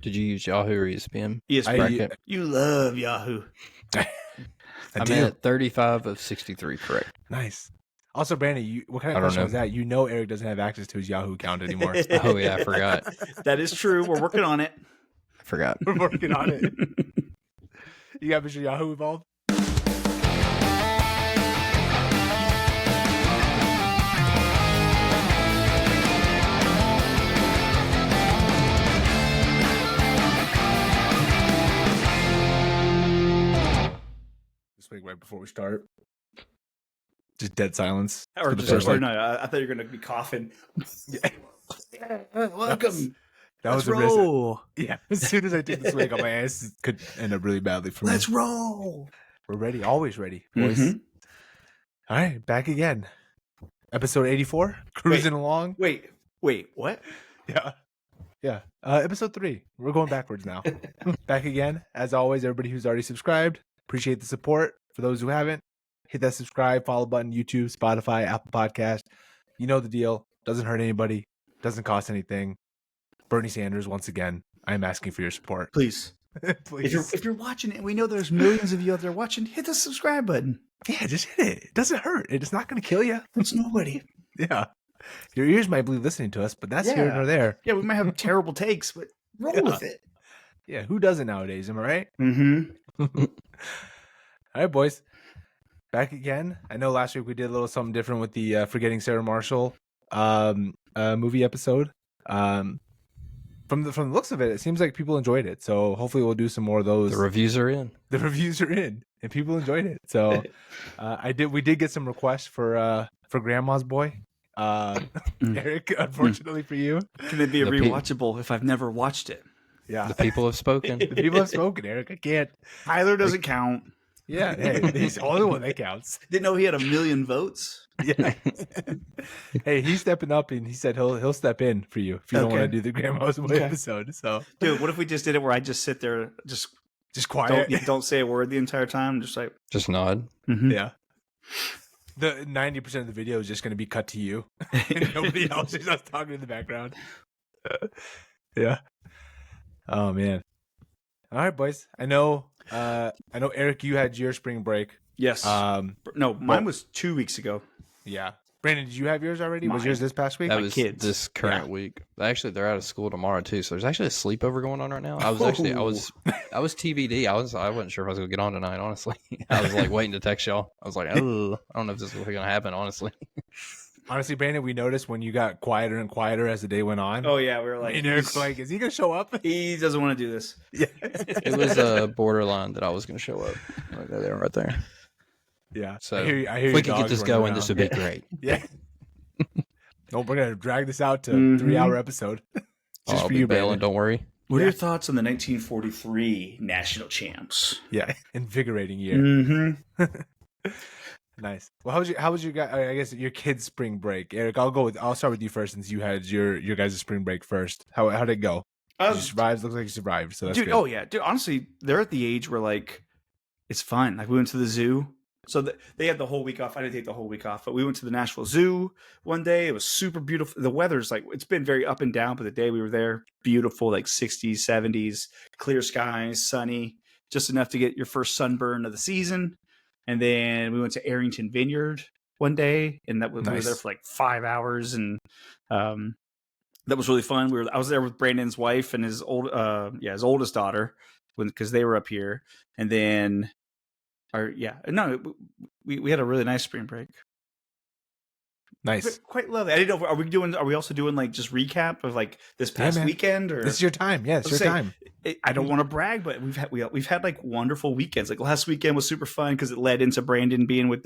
Did you use Yahoo or ESPN? ESPN. You love Yahoo. I'm at 35 of 63 correct. Nice. Also, Brandon, what kind of question was that? You know Eric doesn't have access to his Yahoo account anymore. Oh, yeah, I forgot. That is true. We're working on it. I forgot. We're working on it. You got Mr. Yahoo involved? This week, right before we start. Just dead silence. Or just, no, I thought you were going to be coughing. Welcome. Let's roll. Yeah. As soon as I took this swig on my ass, it could end up really badly for me. Let's roll. We're ready. Always ready, boys. Mm-hmm. All right. Back again. Episode 84. Cruising along. Wait. What? Yeah. Episode 3. We're going backwards now. Back again. As always, everybody who's already subscribed, appreciate the support. For those who haven't, hit that subscribe, follow button, YouTube, Spotify, Apple Podcast. You know the deal. Doesn't hurt anybody. Doesn't cost anything. Bernie Sanders, once again, I am asking for your support. Please. Please. If you're watching it, we know there's millions of you out there watching, hit the subscribe button. Yeah, just hit it. It doesn't hurt. It's not going to kill you. It's nobody. Yeah. Your ears might be listening to us, but that's here nor there. Yeah, we might have terrible takes, but roll with it. Yeah, who doesn't nowadays? Am I right? Mm-hmm. All right, boys. Back again. I know last week we did a little something different with the Forgetting Sarah Marshall movie episode. From the looks of it, it seems like people enjoyed it. So hopefully we'll do some more of those. The reviews are in. And people enjoyed it. So we did get some requests for Grandma's Boy. Eric, unfortunately for you. Can it be rewatchable if I've never watched it? Yeah. The people have spoken. The people have spoken, Eric. I can't. Tyler doesn't count. Yeah, hey, he's the only one that counts. Didn't know he had 1 million votes. Yeah. Hey, he's stepping up, and he said he'll step in for you if you don't want to do the Grandma's Boy episode. So, dude, what if we just did it where I just sit there, just quiet, don't say a word the entire time, just nod. Mm-hmm. Yeah. The 90% of the video is just going to be cut to you, and nobody else is just talking in the background. Yeah. Oh man. All right, boys. I know, Eric, you had your spring break. Yes. No, mine was 2 weeks ago. Yeah. Brandon, did you have yours already? Was yours this past week? That was this current week. Actually, they're out of school tomorrow too, so there's actually a sleepover going on right now. I was TBD. I wasn't sure if I was gonna get on tonight. Honestly, I was like waiting to text y'all. I was like, oh, I don't know if this is gonna happen. Honestly. Honestly, Brandon, we noticed when you got quieter and quieter as the day went on. Oh yeah, we were like, and Eric's like, is he gonna show up? He doesn't want to do this. Yeah. It was a borderline that I was gonna show up. Like there, right there. Yeah. So I hear if we could get this going, this would be great. Yeah. No, we're gonna drag this out to 3-hour episode. Just for you, bailing. Don't worry. What are your thoughts on the 1943 national champs? Yeah, invigorating year. Mm-hmm. Nice. Well, how was your guy? I guess your kid's spring break, Eric. I'll start with you first since you had your guys' spring break first. How did it go? Did you survive? Looks like you survived. So that's good. Oh yeah, dude. Honestly, they're at the age where like it's fun. Like we went to the zoo. So they had the whole week off. I didn't take the whole week off, but we went to the Nashville Zoo one day. It was super beautiful. The weather's like, it's been very up and down, but the day we were there, beautiful, like 60s, 70s, clear skies, sunny, just enough to get your first sunburn of the season. And then we went to Arrington Vineyard one day, and we were there for like 5 hours, and that was really fun. I was there with Brandon's wife and his oldest daughter, because they were up here, and then. We had a really nice spring break. Nice, quite lovely. I didn't know. Are we also doing like just recap of like this past weekend? Or this is your time? Yeah, it's your time. I don't want to brag, but we've had like wonderful weekends. Like last weekend was super fun because it led into Brandon being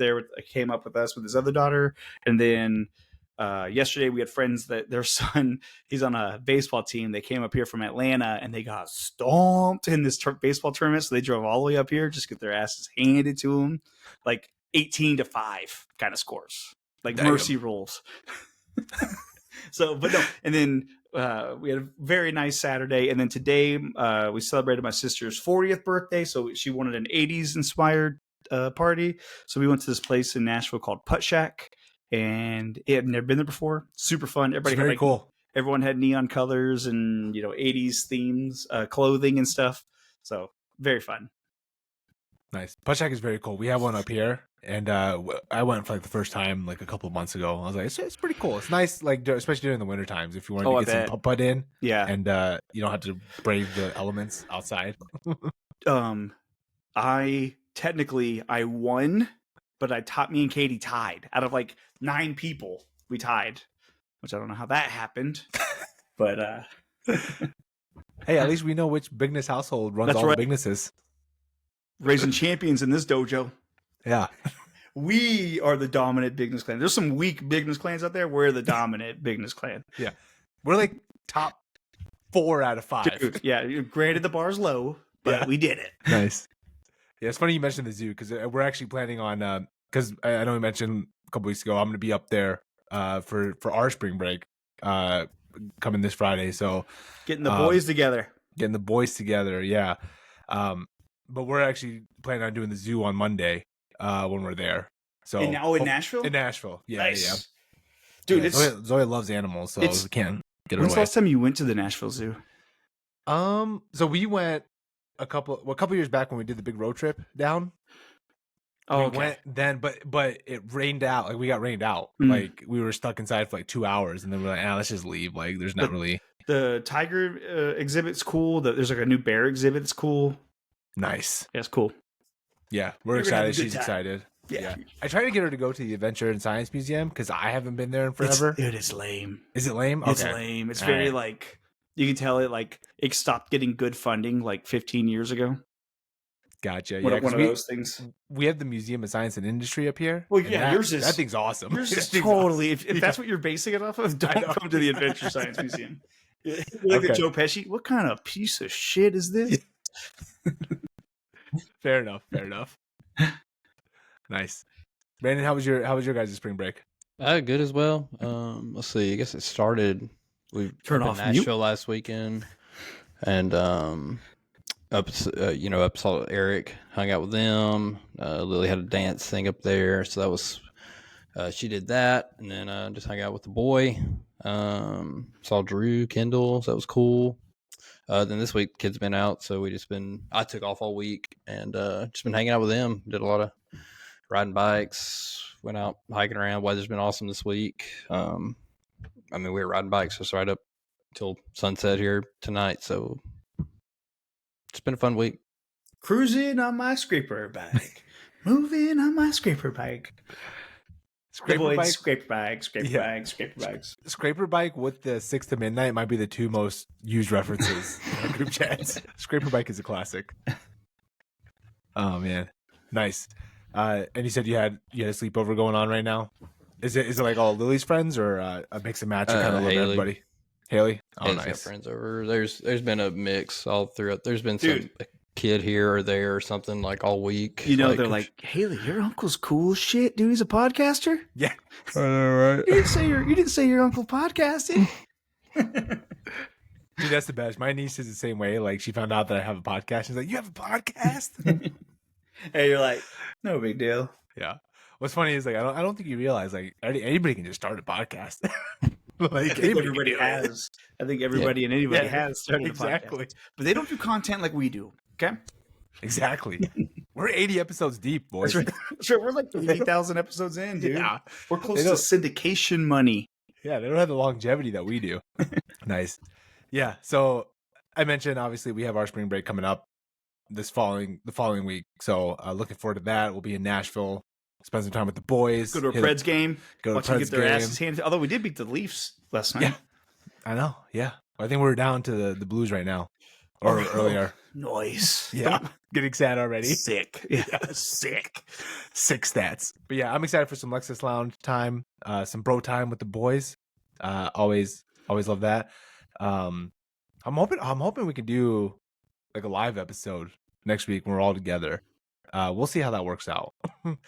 came up with us with his other daughter, and then. Yesterday we had friends that their son, he's on a baseball team. They came up here from Atlanta and they got stomped in this baseball tournament. So they drove all the way up here just to get their asses handed to them, like 18-5 kind of scores, like mercy rolls. So, but no. And then we had a very nice Saturday. And then today we celebrated my sister's 40th birthday. So she wanted an 80s inspired party. So we went to this place in Nashville called Putt Shack. And it had never been there before. Super fun. Everybody cool. Everyone had neon colors and 80s themes, clothing and stuff. So very fun. Nice. Punch Shack is very cool. We have one up here, and I went for like the first time like a couple of months ago. I was like, it's pretty cool. It's nice, like especially during the winter times if you wanted to get some putt in. Yeah, and you don't have to brave the elements outside. I won, but me and Katie tied out of like 9 people. We tied, which I don't know how that happened, but hey, at least we know which bigness household runs all the bignesses. Raising champions in this dojo. Yeah. We are the dominant bigness clan. There's some weak bigness clans out there. We're the dominant bigness clan. Yeah. We're like top 4 out of 5. Dude, yeah. Granted, the bar's low, but we did it. Nice. Yeah, it's funny you mentioned the zoo because we're actually planning on, because I know we mentioned a couple weeks ago, I'm going to be up there for our spring break coming this Friday. So getting the boys together. Yeah. But we're actually planning on doing the zoo on Monday when we're there. So in Nashville? In Nashville. Yeah, nice. Yeah. Dude, Zoe loves animals, so we can't get her away. When's the last time you went to the Nashville Zoo? So we went a couple years back when we did the big road trip down. Oh, we went then, but it rained out. Like we got rained out. Like we were stuck inside for like 2 hours, and then we're like, let's just leave. Like there's not really. The tiger exhibit's cool. There's like a new bear exhibit. It's cool. Nice. Yeah, it's cool. Yeah, we're excited. She's excited. Yeah. I tried to get her to go to the Adventure and Science Museum because I haven't been there in forever. It's lame. Is it lame? Okay. It's lame. It's very like you can tell it stopped getting good funding like 15 years ago. Gotcha. One of those things. We have the Museum of Science and Industry up here. Well, yeah, yours is that thing's awesome. Yours is totally. If that's what you're basing it off of, don't come to the Adventure Science Museum. Like the Joe Pesci. What kind of piece of shit is this? Fair enough. Nice. Brandon, how was your guys' spring break? Good as well. Let's see. I guess it started. We were in Nashville last weekend, and up saw Eric, hung out with them. Lily had a dance thing up there, so that was. She did that, and then just hung out with the boy. Saw Drew, Kendall, so that was cool. Then this week, kids been out, so I took off all week and just been hanging out with them. Did a lot of riding bikes, went out hiking around. Weather's been awesome this week. We were riding bikes just right up till sunset here tonight, so it's been a fun week. Cruising on my scraper bike, moving on my scraper bike. Scraper bike. Scraper bike with the 6 to midnight might be the 2 most used references in group chats. Scraper bike is a classic. Oh man, nice. And you said you had a sleepover going on right now. Is it like all Lily's friends or a mix and match? Kind of love everybody. Haley. Oh, Haley's nice. got friends over. There's been a mix all throughout. There's been some kid here or there or something like all week. They're like, Haley, your uncle's cool as shit, dude. He's a podcaster. Yeah. I know, right? You didn't say your uncle podcasted. Dude, that's the best. My niece is the same way. Like she found out that I have a podcast. She's like, "You have a podcast?" Hey, you're like, no big deal. Yeah. What's funny is like I don't think you realize like anybody can just start a podcast. Like I think everybody has. I think everybody and anybody has started a podcast. But they don't do content like we do. Okay. Exactly. We're 80 episodes deep, boys. That's right. Sure, we're like 80,000 episodes in, dude. Yeah. We're close to syndication money. Yeah, they don't have the longevity that we do. Nice. Yeah. So I mentioned obviously we have our spring break coming up the following week. So looking forward to that. We'll be in Nashville. Spend some time with the boys. Go to a Preds game. Watch them get their asses handed. Although we did beat the Leafs last night. Yeah. I know. Yeah. I think we're down to the Blues right now. Or earlier. Nice. Yeah. Getting sad already. Sick. Yeah. Sick. Sick stats. But yeah, I'm excited for some Lexus Lounge time. Some bro time with the boys. Always love that. I'm hoping we can do like a live episode next week when we're all together. We'll see how that works out.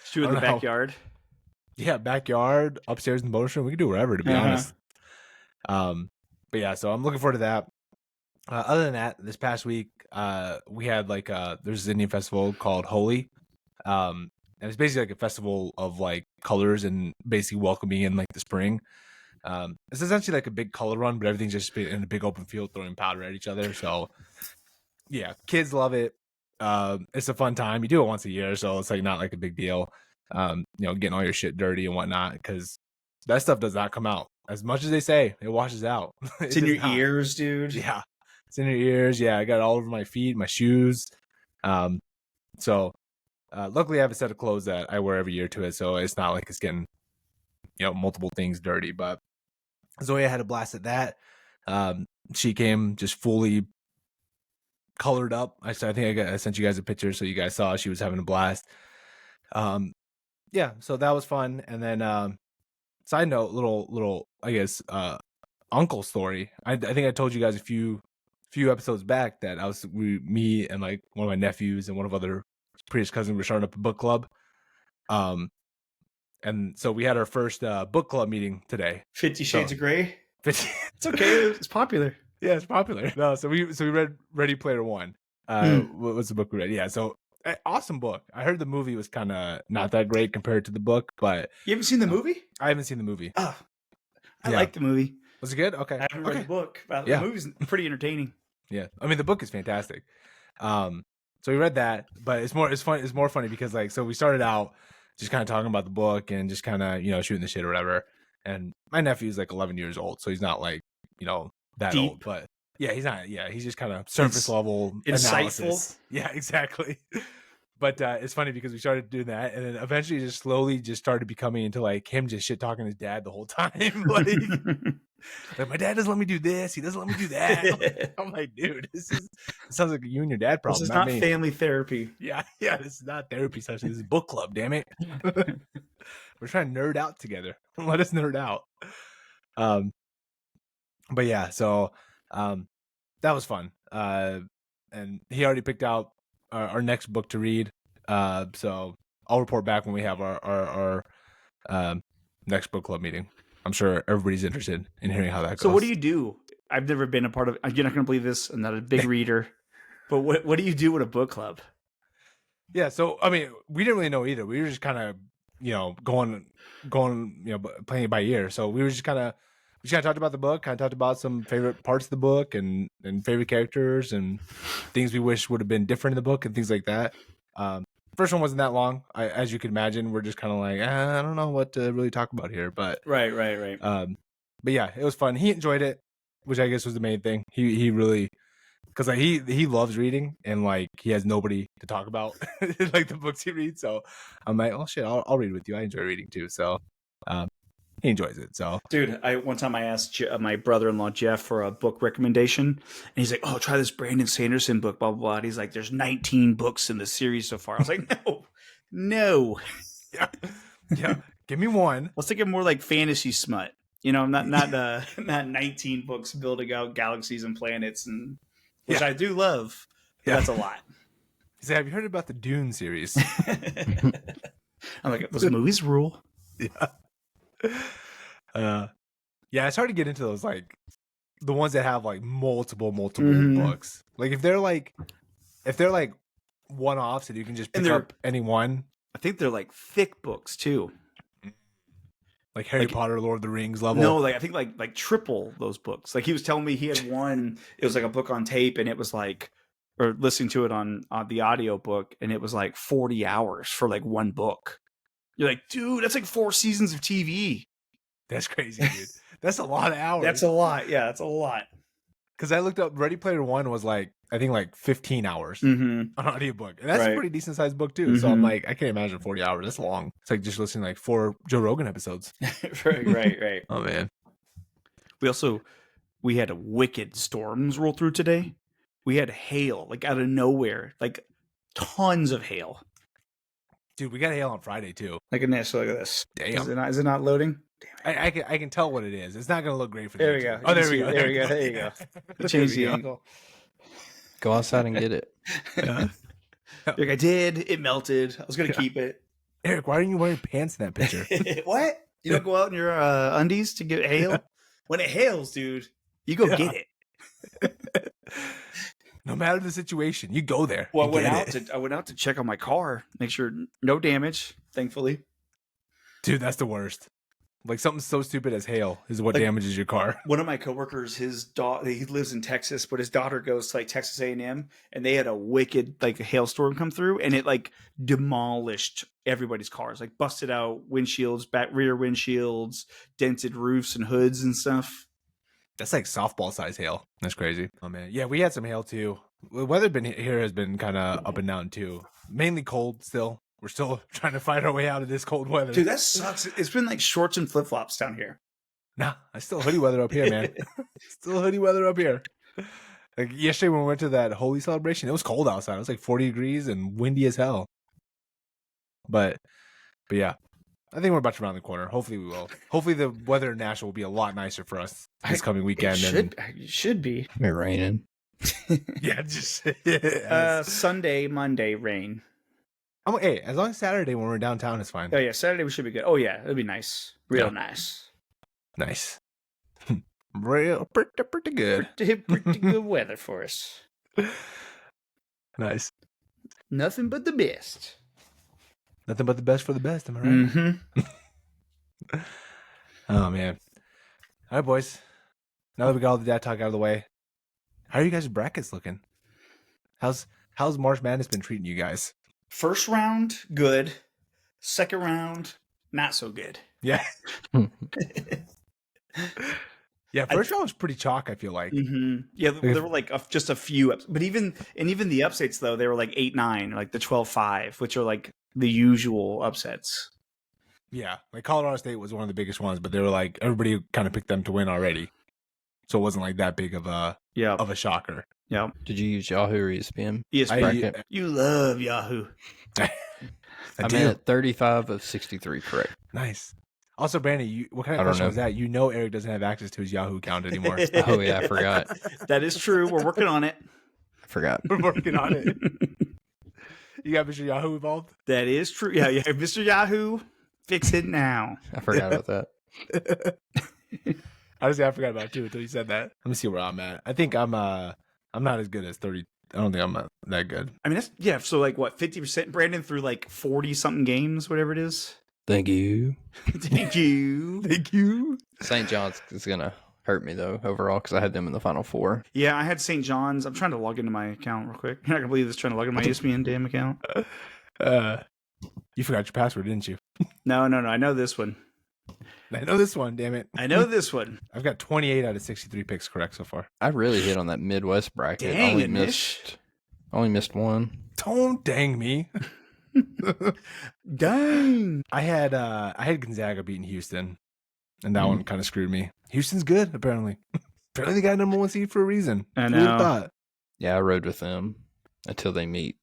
Shoot in the backyard. Yeah, backyard, upstairs in the bonus room. We can do wherever, to be honest. But yeah, so I'm looking forward to that. Other than that, this past week, we had like there's this Indian festival called Holi. And it's basically like a festival of like colors and basically welcoming in like the spring. It's essentially like a big color run, but everything's just in a big open field throwing powder at each other. So yeah, kids love it. It's a fun time. You do it once a year, so it's like not like a big deal. Getting all your shit dirty and whatnot, because that stuff does not come out as much as they say. It washes out. It's in your ears, dude. Yeah, it's in your ears. Yeah, I got it all over my feet, my shoes. So luckily I have a set of clothes that I wear every year to it, so it's not like it's getting multiple things dirty. But Zoya had a blast at that. She came just fully colored up. I think I sent you guys a picture so you guys saw she was having a blast. Yeah, so that was fun. And then side note, little I guess uncle story. I think I told you guys a few episodes back that me and like one of my nephews and one of other previous cousins were starting up a book club. And so we had our first book club meeting today. 50 Shades of Grey. 50 It's okay. It's popular. Yeah, it's popular. No, so we read Ready Player One. What was the book we read? Yeah, so awesome book. I heard the movie was kind of not that great compared to the book, but you haven't seen the movie? I haven't seen the movie. Oh, I like the movie. Was it good? Okay, I haven't read the book. The movie's pretty entertaining. Yeah, I mean the book is fantastic. So we read that, but it's more funny because like so we started out just kind of talking about the book and just kind of shooting the shit or whatever. And my nephew's like 11 years old, so he's not like that deep. old, but yeah, he's not. Yeah, he's just kind of surface level insightful. Analysis. Yeah, exactly. But it's funny because we started doing that, and then eventually just slowly just started becoming into like him just shit talking his dad the whole time. like my dad doesn't let me do this, he doesn't let me do that. I'm like, dude, it sounds like you and your dad problem. This is not family therapy. Yeah, this is not therapy session. This is book club. Damn it. We're trying to nerd out together. Let us nerd out. But yeah, so that was fun. And he already picked out our next book to read. So I'll report back when we have our next book club meeting. I'm sure everybody's interested in hearing how that goes. So what do you do? I've never been a part of. You're not going to believe this. I'm not a big reader, but what do you do with a book club? Yeah, so I mean, we didn't really know either. We were just kind of going playing it by ear. So we just kind of talked about the book, kind of talked about some favorite parts of the book and favorite characters and things we wish would have been different in the book and things like that. First one wasn't that long. As you can imagine, we're just kind of like, I don't know what to really talk about here. But right. But yeah, it was fun. He enjoyed it, which I guess was the main thing. He really, because like he loves reading and like he has nobody to talk about like the books he reads. So I'm like, oh shit, I'll read with you. I enjoy reading too. So he enjoys it. So dude, one time I asked my brother-in-law Jeff for a book recommendation, and he's like, oh, try this Brandon Sanderson book, blah blah blah. And he's like, there's 19 books in the series so far. I was like, no. yeah, give me one. Let's take it more like fantasy smut, not 19 books building out galaxies and planets, and which I do love, but that's a lot. He said, have you heard about the Dune series? I'm like, those movies rule. Yeah, it's hard to get into those, like the ones that have like multiple books. Like if they're like one-offs and you can just pick up any one. I think they're like thick books too, like Harry Potter, Lord of the Rings level. No, like I think like triple those books. Like he was telling me he had one. It was like a book on tape, and it was like, or listening to it on the audio book, and it was like 40 hours for like one book. You're like, dude, that's like 4 seasons of TV. That's crazy, dude. That's a lot of hours. That's a lot. Yeah, that's a lot. Because I looked up, Ready Player One was like, I think like 15 hours on audiobook. And that's a pretty decent sized book too. So I'm like, I can't imagine 40 hours. That's long. It's like just listening to like 4 Joe Rogan episodes. Right. Oh man. We had wicked storms roll through today. We had hail, like out of nowhere, like tons of hail. Dude, we got hail on Friday too. Like a nest, look at this. Damn. Is it not loading? I can tell what it is. It's not going to look great for There we go. Oh, there we go. There you go. Change the angle. Go outside and get it. Like I did. It melted. I was going to keep it. Eric, why aren't you wearing pants in that picture? What? You don't go out in your undies to get hail? Yeah. When it hails, dude, you go get it. No matter the situation, you go there. Well, I went out to check on my car, make sure no damage, thankfully. Dude, that's the worst. Like something so stupid as hail is what Like- damages your car. One of my coworkers, his daughter, he lives in Texas, but his daughter goes to like Texas A&M, and they had a wicked like a hailstorm come through, and it like demolished everybody's cars, like busted out windshields, rear windshields, dented roofs and hoods and stuff. That's like softball size hail. That's crazy. Oh man, yeah, we had some hail too. The weather here has been kind of up and down too. Mainly cold still. We're still trying to fight our way out of this cold weather. Dude, that sucks. It's been like shorts and flip flops down here. Nah, I still hoodie weather up here, man. Still hoodie weather up here. Like yesterday when we went to that holy celebration, it was cold outside. It was like 40 degrees and windy as hell. But yeah, I think we're about to round the corner. Hopefully we will. Hopefully the weather in Nashville will be a lot nicer for us this coming weekend. It should be. It raining. Yeah, just Sunday, Monday, rain. hey, as long as Saturday when we're downtown is fine. Oh yeah, Saturday we should be good. Oh yeah, it'll be nice. Real nice. Nice. Real pretty good. Pretty good weather for us. Nice. Nothing but the best. Nothing but the best for the best, am I right? Mm-hmm. Oh man. All right, boys. Now that we got all the dad talk out of the way, how are you guys' brackets looking? How's March Madness been treating you guys? First round, good. Second round, not so good. Yeah. Yeah, first round was pretty chalk, I feel like. Mm-hmm. Yeah, there were like just a few but even the upsets though, they were like 8-9, like the 12-5, which are like the usual upsets. Yeah, like Colorado State was one of the biggest ones, but they were like everybody kind of picked them to win already. So it wasn't like that big of a shocker. Yeah. Did you use Yahoo or ESPN? ESPN. You love Yahoo. I'm at 35 of 63 correct. Nice. Also, Brandon, what kind of question was that? You know Eric doesn't have access to his Yahoo account anymore. Oh, yeah, I forgot. That is true. We're working on it. I forgot. We're working on it. You got Mr. Yahoo involved? That is true. Yeah, Mr. Yahoo, fix it now. I forgot about that. Honestly, I forgot about it too until you said that. Let me see where I'm at. I think I'm not as good as 30. I don't think I'm that good. I mean, so like what, 50%? Brandon through like 40 something games, whatever it is. Thank you. Thank you. Thank you. St. John's is going to hurt me, though, overall, because I had them in the Final Four. Yeah, I had St. John's. I'm trying to log into my account real quick. You're not going to believe this, trying to log into my ESPN damn account. You forgot your password, didn't you? No. I know this one. I know this one, damn it. I know this one. I've got 28 out of 63 picks correct so far. I really hit on that Midwest bracket. Dang only missed one. Don't dang me. Dang. I had Gonzaga beating Houston, and that one kind of screwed me. Houston's good, apparently. Apparently they got number 1 seed for a reason. I Who would've know. thought? Yeah, I rode with them until they meet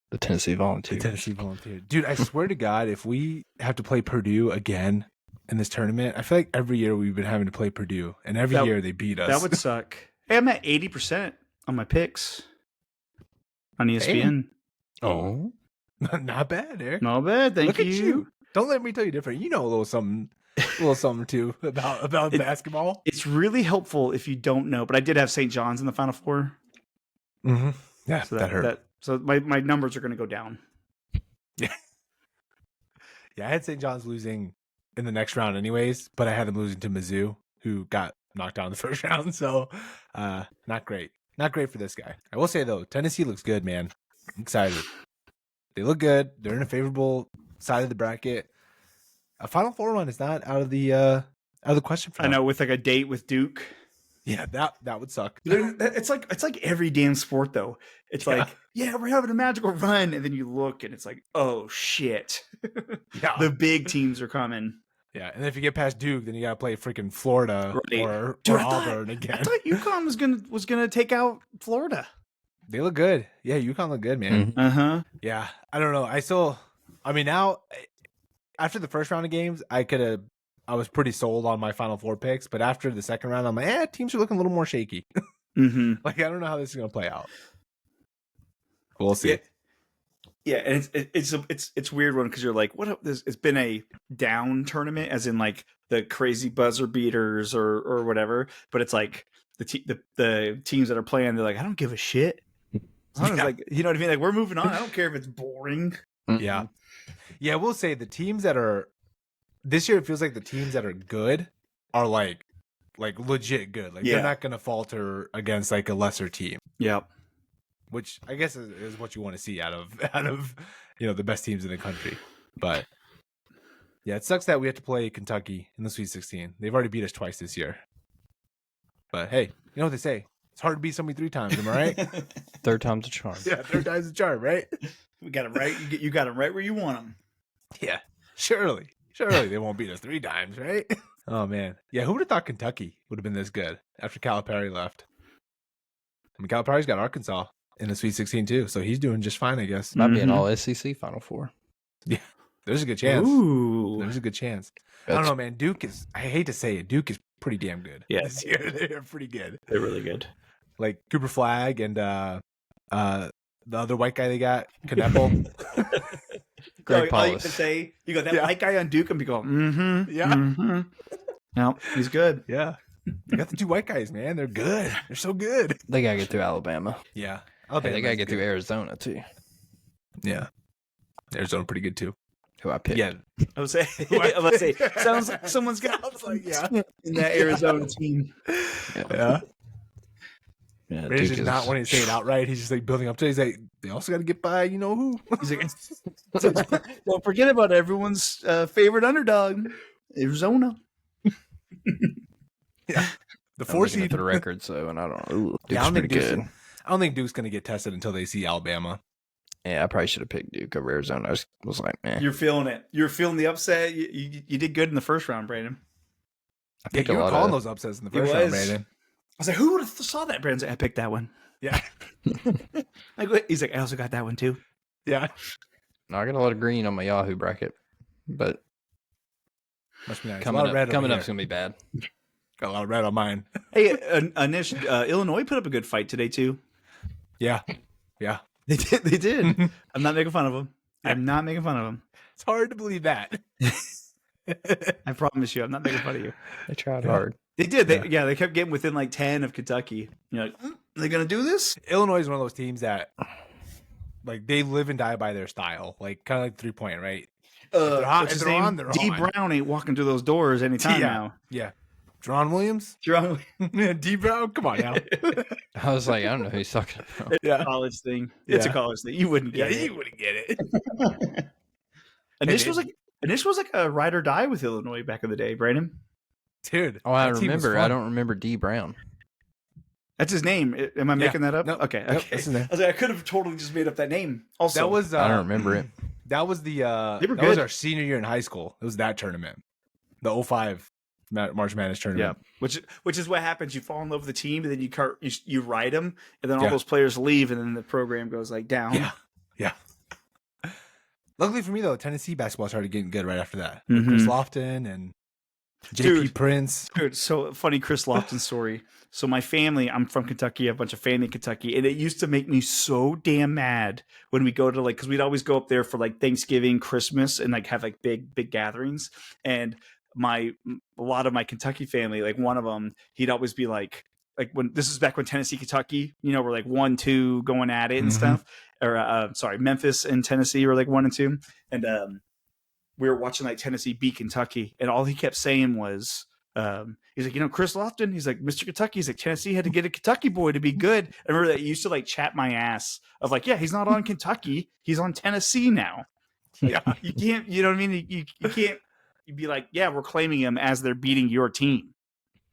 the Tennessee Volunteers. Tennessee Volunteers. Dude, I swear to God, if we have to play Purdue again in this tournament, I feel like every year we've been having to play Purdue, and every year they beat us. That would suck. Hey, I'm at 80% on my picks on ESPN. Oh. Not bad, Eric. Not bad. Thank Look at you. Don't let me tell you different. You know a little something too about basketball. It's really helpful if you don't know, but I did have St. John's in the Final Four. Mm-hmm. Yeah, So that hurt. So my numbers are going to go down. Yeah, I had St. John's losing in the next round anyways, but I had them losing to Mizzou, who got knocked out in the first round. So not great. Not great for this guy. I will say, though, Tennessee looks good, man. I'm excited. They look good. They're in a favorable side of the bracket. A Final Four run is not out of the question for them. I know, with like a date with Duke. Yeah, that would suck. It's like every damn sport, though. It's like, yeah, we're having a magical run, and then you look, and it's like, oh shit, Yeah. the big teams are coming. Yeah, and if you get past Duke, then you gotta play freaking Florida Right. or Dude, Auburn again. I thought UConn was gonna take out Florida. They look good. Yeah, UConn look good, man. Uh-huh. Yeah, I don't know. Now after the first round of games, I was pretty sold on my Final Four picks, but after the second round, I'm like, teams are looking a little more shaky. Mm-hmm. Like, I don't know how this is gonna play out. We'll see. Yeah, and it's weird one because you're like, what? It's been a down tournament, as in like the crazy buzzer beaters or whatever. But it's like the teams that are playing, they're like, I don't give a shit. As long as, like, you know what I mean? Like, we're moving on. I don't care if it's boring. Yeah. Yeah, we'll say the teams that are this year it feels like the teams that are good are like legit good. Like they're not gonna falter against like a lesser team. Yep. Which I guess is what you want to see out of the best teams in the country. But yeah, it sucks that we have to play Kentucky in the Sweet 16. They've already beat us twice this year. But hey, you know what they say? It's hard to beat somebody 3 times. Am I right? Third time's a charm. Yeah, 3rd time's a charm, right? We got them right. You got them right where you want them. Yeah, surely they won't beat us 3 times, right? Oh man, yeah. Who would have thought Kentucky would have been this good after Calipari left? I mean, Calipari's got Arkansas in the Sweet 16 too, so he's doing just fine, I guess. Might be an all SEC Final Four. Yeah, there's a good chance. Ooh. There's a good chance. I don't know, man. Duke is. I hate to say it, Duke is pretty damn good. Yeah, this year they're pretty good. They're really good. Like Cooper Flag and the other white guy they got, Kneppel. Greg All you Paulus. can say, you go, that white guy on Duke, and be go, Yeah. No, he's good. Yeah. They got the 2 white guys, man. They're good. They're so good. They gotta get through Alabama. Yeah. Hey, they gotta get through Arizona too. Yeah. Arizona pretty good too. Who I picked. Yeah. I would say, sounds like someone's got in that Arizona team. Yeah. Yeah, Brandon's Duke just not wanting to say it outright. He's just like building up to it. He's like, they also got to get by, you know who? He's like, don't forget about everyone's favorite underdog, Arizona. Yeah. The I'm 4 looking at seed. the record, so and I don't know. Ooh, Duke's Yeah, I don't pretty think good. I don't think Duke's going to get tested until they see Alabama. Yeah, I probably should have picked Duke over Arizona. I was like, man. You're feeling it. You're feeling the upset. You did good in the first round, Brandon. I Yeah, picked you a were lot calling of those upsets in the He first round, was. Brandon. I was like, who would have saw that? Brandon's like, I picked that one. Yeah. He's like, I also got that one too. Yeah. No, I got a lot of green on my Yahoo bracket, but Must be nice. coming a lot of red up, coming over up's here. gonna be bad. Got a lot of red on mine. Hey, Anish, Illinois put up a good fight today too. Yeah. Yeah. They did. They did. I'm not making fun of them. I'm not making fun of them. It's hard to believe that. I promise you, I'm not making fun of you. They tried hard. They did. They kept getting within like 10 of Kentucky. You're like, are they gonna do this? Illinois is one of those teams that, like, they live and die by their style. Like, kind of like 3-point, right? they're hot, what's if his they're name? on, they're D. on. Brown ain't walking through those doors anytime now. Yeah. Jerron Williams? Jerome, D. Brown? Come on now. I was like, I don't know who he's talking about. it's a college thing. It's a Yeah. college thing. You wouldn't get it. you wouldn't get it. Anish was like a ride or die with Illinois back in the day, Brandon. Dude. Oh, I that team was remember. fun. I don't remember D. Brown. That's his name. Am I making that up? Nope. Okay. Nope, Okay. that's his name. I was like, I could have totally just made up that name. Also, That was. I don't remember it. That was the. They were that was good. our senior year in high school. It was that tournament, the 05 March Madness tournament. which is what happens. You fall in love with the team, and then you ride them, and then all Yeah. those players leave, and then the program goes like down. Yeah. Yeah. Luckily for me though, Tennessee basketball started getting good right after that. Mhm. Chris Lofton and JP Dude. Prince. Dude, so funny Chris Lofton story. So my family, I'm from Kentucky, I have a bunch of family in Kentucky, and it used to make me so damn mad when we go to like, because we'd always go up there for like Thanksgiving, Christmas, and like have like big gatherings. And a lot of my Kentucky family, like one of them, he'd always be like when this is back when Tennessee, Kentucky, we're like 1-2 going at it and Mhm. stuff. Or sorry, Memphis and Tennessee were like 1-2, and we were watching like Tennessee beat Kentucky, and all he kept saying was, he's like, Chris Lofton, he's like, Mr. Kentucky, he's like, Tennessee had to get a Kentucky boy to be good. I remember that he used to like chat my ass of like, yeah, he's not on Kentucky, he's on Tennessee now. Yeah. You can't, you know what I mean? You can't. You'd be like, yeah, we're claiming him as they're beating your team.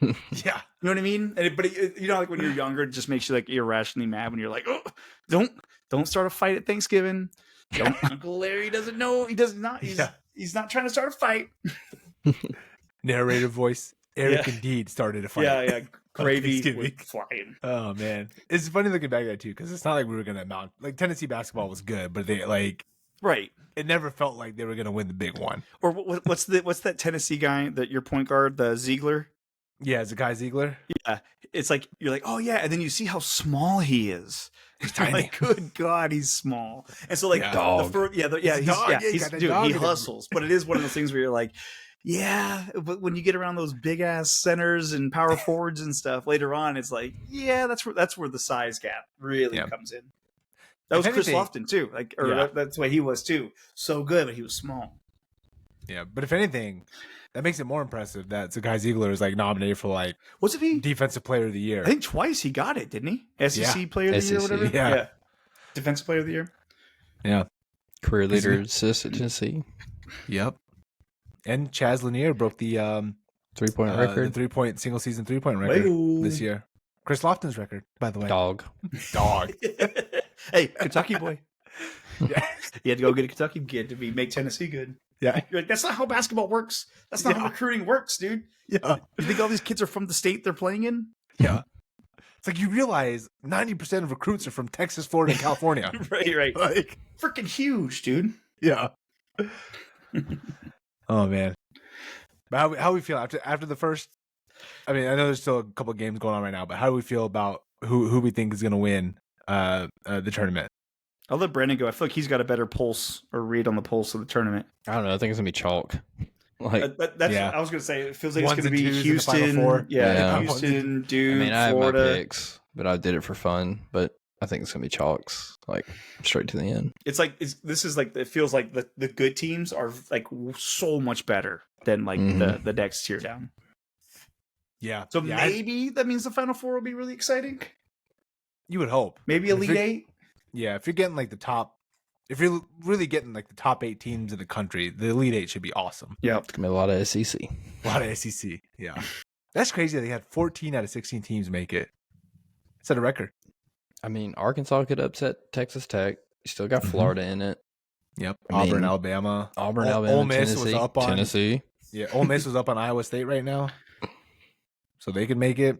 Yeah. You know what I mean? Like when you're younger, it just makes you like irrationally mad when you're like, oh, don't start a fight at Thanksgiving. Uncle Larry doesn't know. He does not. He's not trying to start a fight. Narrator voice. Eric Yeah. indeed started a fight. Yeah. Gravy Thanksgiving. was flying. Oh man, it's funny looking back at it too because it's not like we were gonna mount. Like Tennessee basketball was good, but they like Right. it never felt like they were gonna win the big one. Or what's that Tennessee guy that your point guard, the Ziegler? Yeah, Zakai Ziegler. Yeah. It's like you're like, oh yeah, and then you see how small he is. He's tiny. Like, good God, he's small. And so like Yeah. Dog. He's a dog. Yeah, you he's got that dude, dog he in him. hustles. But it is one of those things where you're like, yeah, but when you get around those big ass centers and power forwards and stuff later on, it's like, yeah, that's where the size gap really Yeah. comes in. That was If Chris anything- Lofton too. Like, or Yeah. that's the way he was too. So good, but he was small. Yeah, but if anything, that makes it more impressive that Zakai Ziegler is like nominated for like Wasn't he? Defensive Player of the Year. I think twice he got it, didn't he? SEC Player of the Year, or SEC, whatever. yeah. Defensive Player of the Year. Yeah. Career leader assist at Tennessee. Yep. And Chaz Lanier broke the 3-point record. the 3-point single season 3-point record this year. Chris Lofton's record, by the way. Dog. Hey, Kentucky boy. Yeah. You had to go get a Kentucky kid to make Tennessee good. Yeah. You're like, that's not how basketball works. That's not how recruiting works, dude. Yeah. You think all these kids are from the state they're playing in? Yeah. It's like you realize 90% of recruits are from Texas, Florida, and California. Right. Like, Freaking huge, dude. yeah. Oh man. But how we feel after the first? I mean, I know there's still a couple of games going on right now, but how do we feel about who we think is going to win the tournament? I'll let Brandon go. I feel like he's got a better pulse or read on the pulse of the tournament. I don't know. I think it's gonna be chalk. Like, That's Yeah. I was going to say. It feels like Ones it's going to and be twos in the Final Houston. Four. Yeah, Yeah. Houston, Duke, I mean, I Florida. have my picks, but I did it for fun. But I think it's gonna be chalks, like straight to the end. It's like this is like it feels like the good teams are like so much better than like the next tier down. Yeah. So yeah, maybe that means the Final Four will be really exciting. you would hope. Maybe Elite Eight. Yeah, if you're getting like if you're really getting like the top 8 teams in the country, the Elite 8 should be awesome. Yeah. It's gonna be a lot of SEC. A lot of SEC. Yeah. That's crazy that they had 14 out of 16 teams make it. Set a record. I mean, Arkansas could upset Texas Tech. You still got Florida in it. Yep. I mean, Auburn, Alabama. Auburn, Ole Alabama, Miss Tennessee. was up on Tennessee. Yeah, Ole Miss was up on Iowa State right now. So they could make it.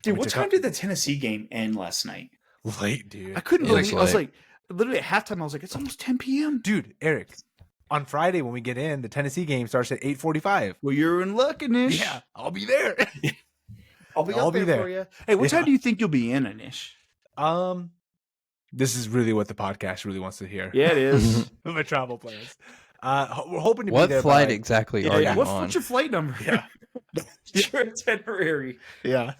Dude, what time did the Tennessee game end last night? Late, dude. I couldn't It was believe. I was late. like, literally at halftime. I was like, it's almost 10 p.m. Dude, Eric, on Friday when we get in, the Tennessee game starts at 8:45. Well, you're in luck, Anish. Yeah, I'll be there. I'll be there for you. Hey, what time do you think you'll be in, Anish? This is really what the podcast really wants to hear. Yeah, it is. My travel plans. We're hoping to be What there. flight by, exactly are you on? What's your flight number? Yeah. Sure, itinerary. Yeah.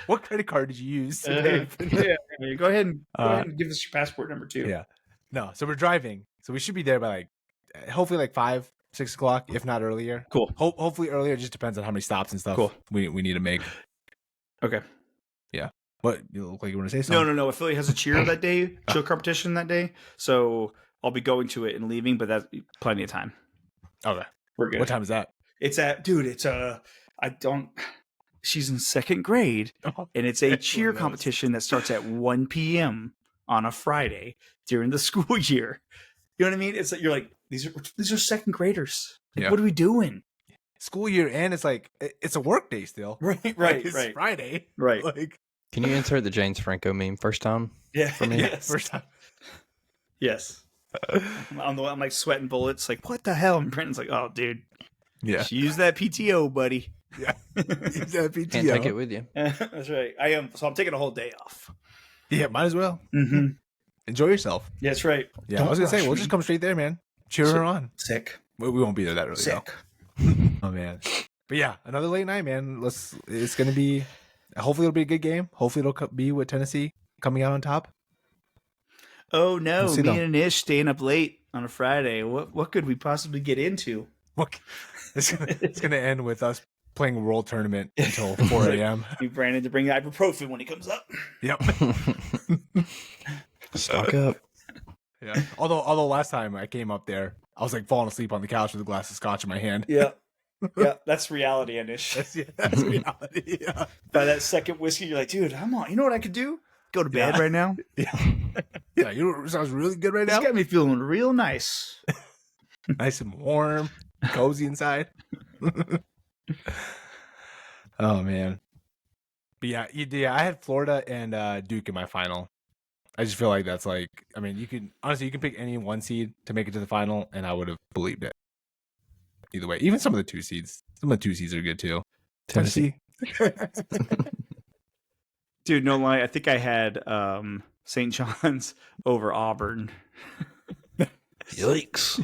What credit card did you use today? Yeah, go ahead and give us your passport number too. Yeah. No, so we're driving. So we should be there by like, hopefully like 5, 6 o'clock, if not earlier. Cool. Hopefully earlier. It just depends on how many stops and stuff Cool. we need to make. Okay. What? You look like you want to say something? No. Philly has a cheer that day, cheer competition that day. So I'll be going to it and leaving, but that's plenty of time. Okay. We're good. What time is that? It's she's in 2nd grade, and it's a cheer competition that starts at 1 p.m. on a Friday during the school year. You know what I mean? It's like, you're like, these are 2nd graders. Like, Yeah. what are we doing? School year, and it's like, it's a work day still. Right, Like, it's Friday. right. Like, Can you insert the James Franco meme first time? Yeah, For me? yes. first time. Yes. I'm like sweating bullets. Like, what the hell? And Brenton's like, oh, dude, Yeah. just use that PTO, buddy. Yeah. Use that PTO. Can't take it with you. That's right. I am. So I'm taking a whole day off. Yeah, might as well. Mm-hmm. Enjoy yourself. Yeah, that's right. Yeah, Don't I was going to say, rush we'll me. just come straight there, man. Cheer her on. Sick. We won't be there that early, Sick. though. Oh, man. But yeah, another late night, man. It's going to be, hopefully it'll be a good game. Hopefully it'll be with Tennessee coming out on top. Oh no, We'll see, me though. and Ish staying up late on a Friday. What could we possibly get into? Look, it's going to end with us playing a world tournament until 4 a.m. Need Brandon to bring ibuprofen when he comes up. Yep. Stock up. Yeah. Although last time I came up there, I was like falling asleep on the couch with a glass of scotch in my hand. Yeah. Yeah, that's reality, Anish. That's reality. Yeah. By that second whiskey, you're like, dude, I'm on. You know what I could do? Go to bed right now. Yeah, you know what sounds really good right This now? got me feeling real nice. Nice and warm, cozy inside. Oh man. But yeah, I had Florida and Duke in my final. I just feel like that's like, I mean, you can pick any 1 seed to make it to the final, and I would have believed it. Either way, even some of the 2 seeds. Some of the 2 seeds are good too. Tennessee. Dude, no lie. I think I had St. John's over Auburn. Yikes.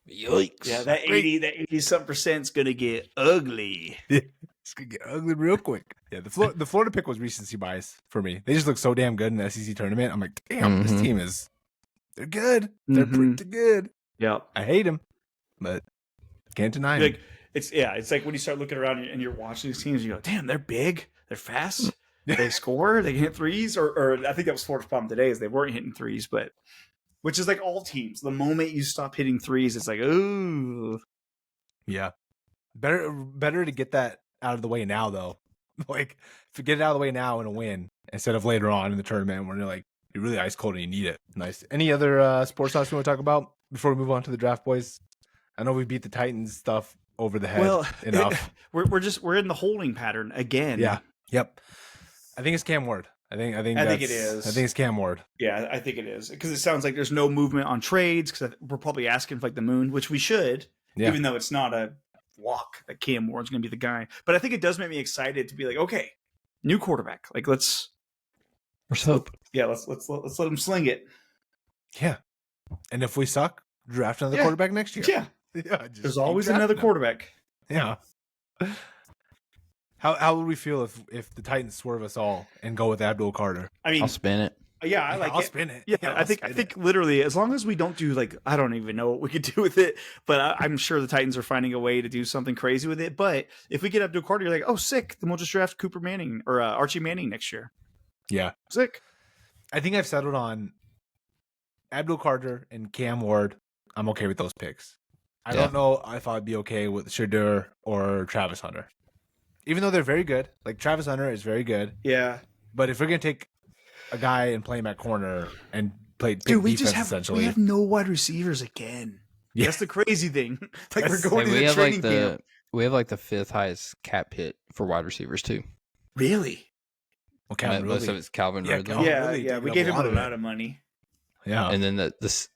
Yikes. Yeah, that 80% is gonna get ugly. It's gonna get ugly real quick. Yeah, the Florida pick was recency bias for me. They just look so damn good in the SEC tournament. I'm like, damn, this team they're good. They're pretty good. Yep. I hate them. but can't deny him. Like it's like when you start looking around and you're watching these teams, you go, damn, they're big, they're fast, they score, they can hit threes, or I think that was Florida's problem today is they weren't hitting threes, but which is like all teams. The moment you stop hitting threes, it's like, ooh. Yeah. Better to get that out of the way now, though. Like, to get it out of the way now and a win instead of later on in the tournament when you're like, you're really ice cold and you need it. Nice. Any other sports talks we want to talk about before we move on to the draft, boys? I know we beat the Titans stuff over the head enough. We're in the holding pattern again. Yeah. Yep. I think it's Cam Ward. I think it is. I think it's Cam Ward. Yeah, I think it is because it sounds like there's no movement on trades because we're probably asking for like the moon, which we should, even though it's not a lock that Cam Ward's going to be the guy. But I think it does make me excited to be like, okay, new quarterback. Like let's hope. Yeah, let's let him sling it. Yeah, and if we suck, draft another quarterback next year. Yeah, there's always another quarterback. Yeah. How would we feel if the Titans swerve us all and go with Abdul Carter? I mean, I'll spin it. Yeah, I'll spin it. Yeah, I think literally, as long as we don't do like, I don't even know what we could do with it, but I'm sure the Titans are finding a way to do something crazy with it. But if we get Abdul Carter, you're like, oh, sick. Then we'll just draft Cooper Manning or Archie Manning next year. Yeah, sick. I think I've settled on Abdul Carter and Cam Ward. I'm okay with those picks. I don't know if I'd be okay with Shadur or Travis Hunter. Even though they're very good, like Travis Hunter is very good. Yeah. But if we're going to take a guy and play him at corner and play defense, essentially. We have no wide receivers again. Yeah. That's the crazy thing. Like we're going to we the have training like camp. We have like the 5th highest cap hit for wide receivers too. Really? Well, Calvin most of it's Calvin Ridley. Yeah. We gave him a lot of money. Yeah. And then it's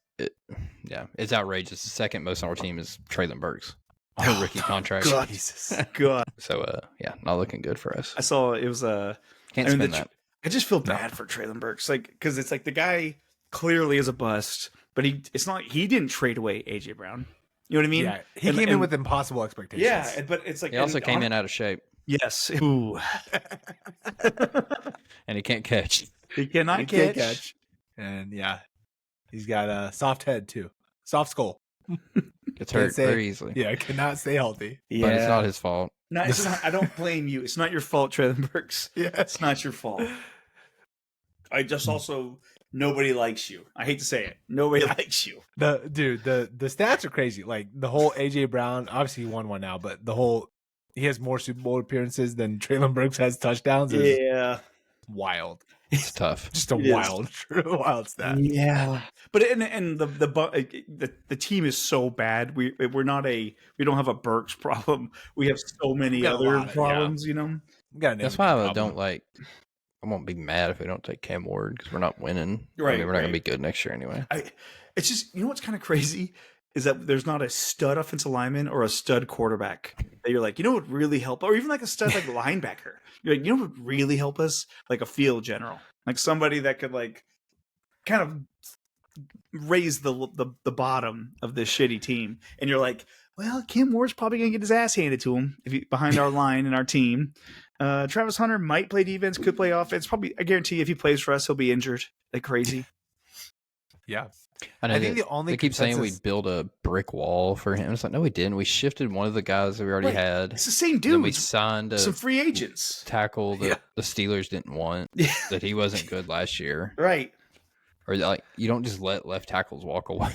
outrageous. The second most on our team is Traylon Burks. On a rookie contract. God. Jesus. God. So not looking good for us. I saw it was can't spend that. I just feel bad for Traylon Burks, like because it's like the guy clearly is a bust, but he didn't trade away AJ Brown. You know what I mean? Yeah, he came in with impossible expectations. Yeah, but it's like he also came in out of shape. Yes. Ooh. And he can't catch. He cannot catch. And yeah, he's got a soft head too, soft skull. Gets hurt very easily. Yeah, cannot stay healthy. Yeah. But it's not his fault. No, it's not. I don't blame you. It's not your fault, Traylon Burks. Yeah, it's not your fault. I just also nobody likes you. I hate to say it. Nobody likes you. The stats are crazy. Like the whole AJ Brown, obviously he won one now, but the whole he has more Super Bowl appearances than Traylon Burks has touchdowns. Yeah, wild. It's tough. Just a wild stat. Yeah, but the team is so bad. We don't have a Burks problem. We have so many other problems. You know. That's why I don't like. I won't be mad if we don't take Cam Ward because we're not winning. Right, I mean, we're not going to be good next year anyway. It's just, you know what's kind of crazy is that there's not a stud offensive lineman or a stud quarterback that you're like, you know what would really help, or even like a stud like linebacker. You're like, you know what would really help us? Like a field general, like somebody that could like kind of raise the bottom of this shitty team. And you're like, well, Cam Ward's probably gonna get his ass handed to him if he behind our line and our team. Travis Hunter might play defense, could play offense. Probably, I guarantee if he plays for us, he'll be injured like crazy. Yeah. I think the only they keep saying we build a brick wall for him. It's like, no, we didn't. We shifted one of the guys that we already had. It's the same dude. Then we signed some free agents tackle that the Steelers didn't want. That he wasn't good last year. Right. Or like you don't just let left tackles walk away.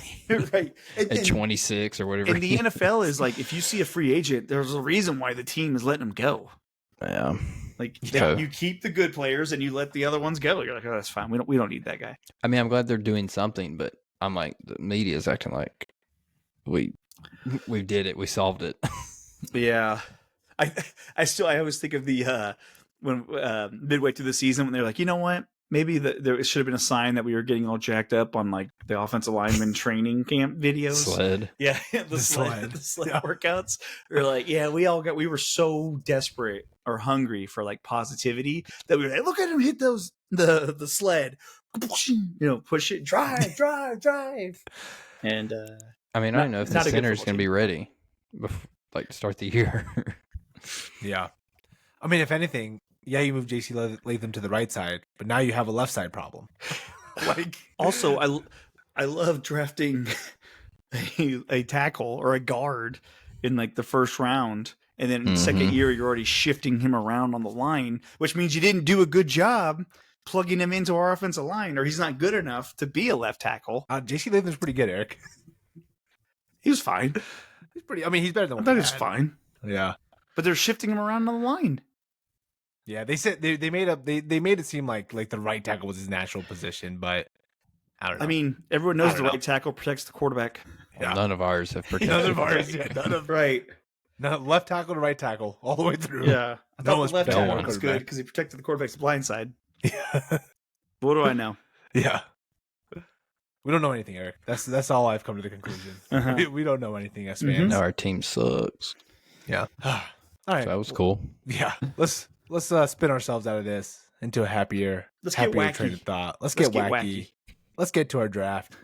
Right. At 26 or whatever. And the NFL is like, if you see a free agent, there's a reason why the team is letting him go. Yeah. Like you keep the good players and you let the other ones go. You're like, oh, that's fine. We don't need that guy. I mean, I'm glad they're doing something, but I'm like, the media is acting like we did it. We solved it. Yeah. I always think of the when midway through the season when they're like, you know what? Maybe there should have been a sign that we were getting all jacked up on like the offensive lineman training camp videos. Sled. Yeah. The sled workouts. We're like, yeah, we were so desperate or hungry for like positivity that we were like, look at him hit the sled. You know, push it, drive. And I mean, I don't know if the center is going to be ready before, like to start the year. Yeah. I mean, if anything, yeah, you move JC Latham to the right side, but now you have a left side problem. Like, also, I love drafting a tackle or a guard in like the first round, and then second year you're already shifting him around on the line, which means you didn't do a good job plugging him into our offensive line, or he's not good enough to be a left tackle. JC Latham's pretty good, Eric. He was fine. He's pretty. I mean, he's better than. I thought he was fine. Yeah, but they're shifting him around on the line. Yeah, they said they made it seem like the right tackle was his natural position, but I don't know. I mean, everyone knows the right tackle protects the quarterback. Yeah. None of ours have protected. None of ours. Yeah, none of right. No, left tackle to right tackle all the way through. Yeah, I thought the left tackle was good because he protected the quarterback's blind side. Yeah. What do I know? Yeah. We don't know anything, Eric. That's all I've come to the conclusion. We don't know anything as fans. No, our team sucks. Yeah. All right. So that was cool. Yeah. Let's spin ourselves out of this into a happier get wacky. train of thought. Let's get wacky. Let's get to our draft.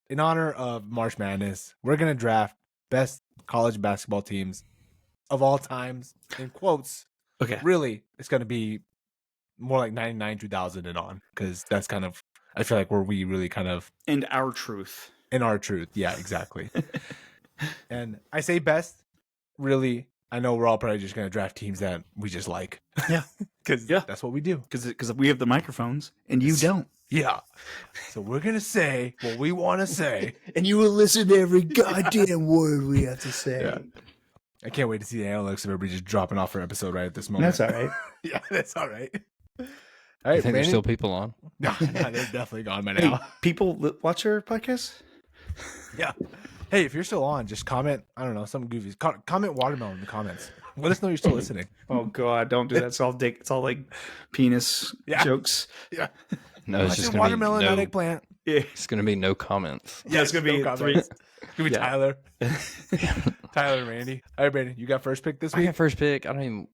In honor of March Madness, we're gonna draft best college basketball teams of all times. In quotes. Okay. Really, it's gonna be more like 99, 2000 and on, because that's kind of, I feel like where we really kind of and our truth. In our truth. Yeah, exactly. And I say best, really, I know we're all probably just going to draft teams that we just like. Yeah. Because that's what we do. Because we have the microphones and you don't. Yeah. So we're going to say what we want to say. And you will listen to every goddamn word we have to say. Yeah. I can't wait to see the analytics of everybody just dropping off our episode right at this moment. That's all right. Yeah, that's all right. All right, you think there's still people on? No, they're definitely gone by now. Hey, people watch our podcast? Yeah. Hey, if you're still on, just comment. I don't know, something goofy. Comment watermelon in the comments. Let us know you're still listening. Oh God, don't do that. It's all dick. It's all like penis jokes. Yeah. No, it's just gonna watermelon, be not eggplant. Yeah. It's gonna be no comments. Yeah, it's gonna be three. It's gonna be Tyler. Tyler and Randy. All right, Brandon, you got first pick this week? I got first pick. I don't even.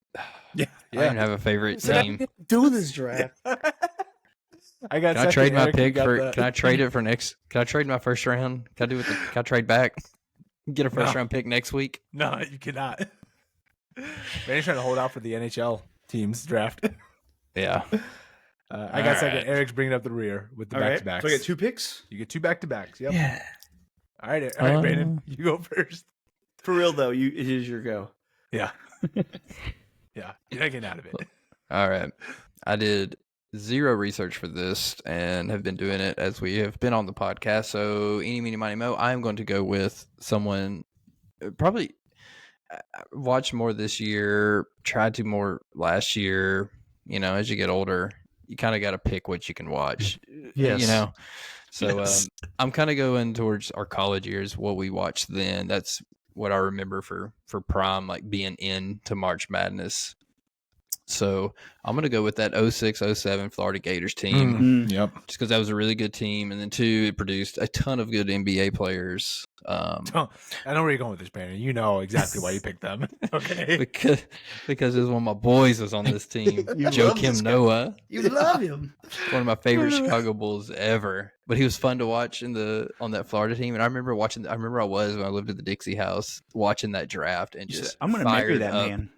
Yeah. I don't even have a favorite team. Do this draft. I got. Can I trade my pick for? Can I trade it for next? Can I trade my first round? Can I do it? Can I trade back? Get a first round pick next week? No, you cannot. Randy's trying to hold out for the NHL teams draft. Yeah. I got second. Eric's bringing up the rear with the back to backs. So I get 2 picks. You get 2 back to backs. Yep. Yeah. All right, Brandon, you go first. For real though, it is your go. Yeah. Yeah, you're not getting out of it. All right. I did zero research for this and have been doing it as we have been on the podcast. So, eeny, meeny, miny, mo, I'm going to go with someone probably watched more this year, tried to more last year. You know, as you get older, you kind of got to pick what you can watch. Yes. You know? So, I'm kind of going towards our college years, what we watched then. That's what I remember for prime, like being into March Madness. So I'm going to go with that 06-07 Florida Gators team. Yep. Just because that was a really good team. And then 2, it produced a ton of good NBA players. I know where you're going with this, Brandon. You know exactly why you picked them. Okay. because it was one of my boys was on this team. Joakim Noah. You love him. One of my favorite Chicago Bulls ever. But he was fun to watch on that Florida team. And I remember when I lived at the Dixie house watching that draft and just I'm going to marry that man.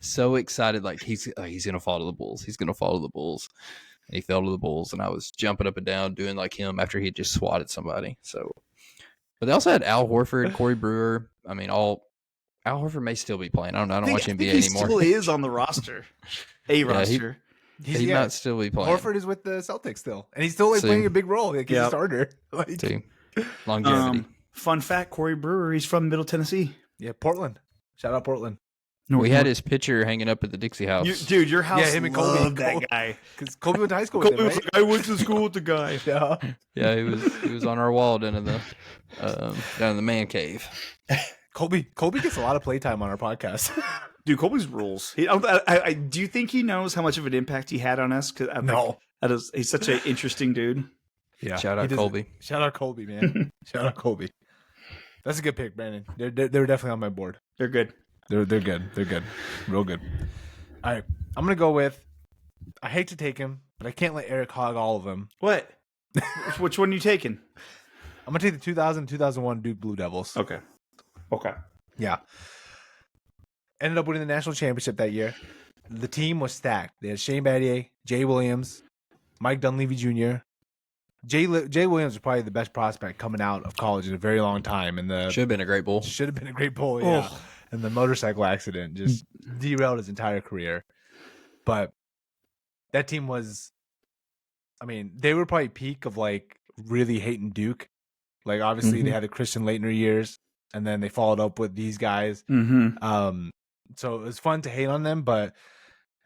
So excited, like he's gonna fall to the Bulls. He's gonna fall to the Bulls, and he fell to the Bulls. And I was jumping up and down, doing like him after he had just swatted somebody. So, but they also had Al Horford, Corey Brewer. I mean, Al Horford may still be playing. I don't know. I don't watch NBA anymore. He still is on the roster. Roster. He might still be playing. Horford is with the Celtics still, and he's still playing a big role. Like he's a starter. Longevity. Fun fact: Corey Brewer. He's from Middle Tennessee. Yeah, Portland. Shout out Portland. We had his picture hanging up at the Dixie house. Dude, your house him and Colby. loved that guy. Because Colby went to high school with him, right? I went to school with the guy. Yeah, he was on our wall down in the man cave. Colby gets a lot of playtime on our podcast. Dude, Colby's rules. Do you think he knows how much of an impact he had on us? No. He's such an interesting dude. Yeah. Shout out Colby. Shout out Colby, man. Shout out Colby. That's a good pick, Brandon. They're definitely on my board. They're good. They're good. They're good. Real good. All right. I'm going to go with, I hate to take him, but I can't let Eric hog all of them. What? Which one are you taking? I'm going to take the 2000-2001 Duke Blue Devils. Okay. Yeah. Ended up winning the national championship that year. The team was stacked. They had Shane Battier, Jay Williams, Mike Dunleavy Jr., Jay Williams was probably the best prospect coming out of college in a very long time, and Should have been a great bull. should have been a great bull. Yeah, and the motorcycle accident just derailed his entire career. But that team was, I mean, they were probably peak of like really hating Duke. Like obviously they had the Christian Laettner years, and then they followed up with these guys. So it was fun to hate on them, but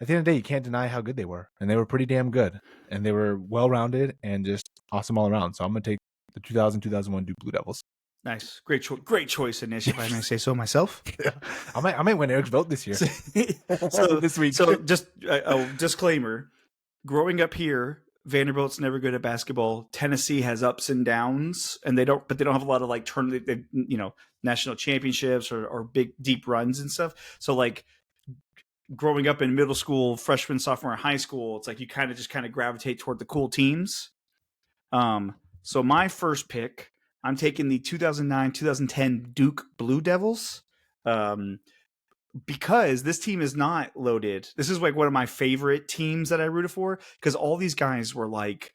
at the end of the day, you can't deny how good they were, and they were pretty damn good, and they were well-rounded and just awesome all around. So I'm gonna take the 2000-2001 Duke Blue Devils. Nice, great choice, Anish, if I may say so myself. Yeah. I might win Eric's vote this year. So this week. So just a disclaimer: growing up here, Vanderbilt's never good at basketball. Tennessee has ups and downs, and they don't have a lot of like national championships or big deep runs and stuff. So like growing up in middle school, freshman, sophomore, and high school, it's like you kind of gravitate toward the cool teams. So my first pick, I'm taking the 2009-2010 Duke Blue Devils. Because this team is not loaded. This is like one of my favorite teams that I rooted for, because all these guys were like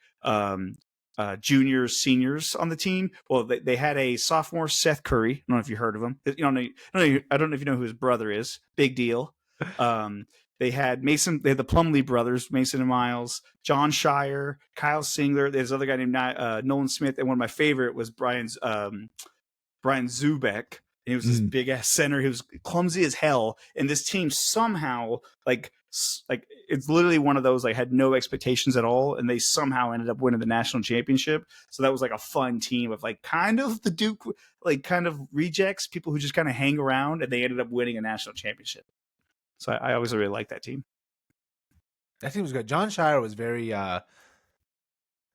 juniors, seniors on the team. Well, they had a sophomore, Seth Curry. I don't know if you heard of him. I don't know if you know who his brother is. Big deal. They had Mason. They had the Plumlee brothers, Mason and Miles, John Shire, Kyle Singler. There's another guy named Nolan Smith, and one of my favorite was Brian Zubek. And he was this big ass center. He was clumsy as hell. And this team somehow, like it's literally one of those, like, had no expectations at all, and they somehow ended up winning the national championship. So that was like a fun team of like kind of the Duke, like kind of rejects, people who just kind of hang around, and they ended up winning a national championship. So I always really liked that team. That team was good. John Shire was very I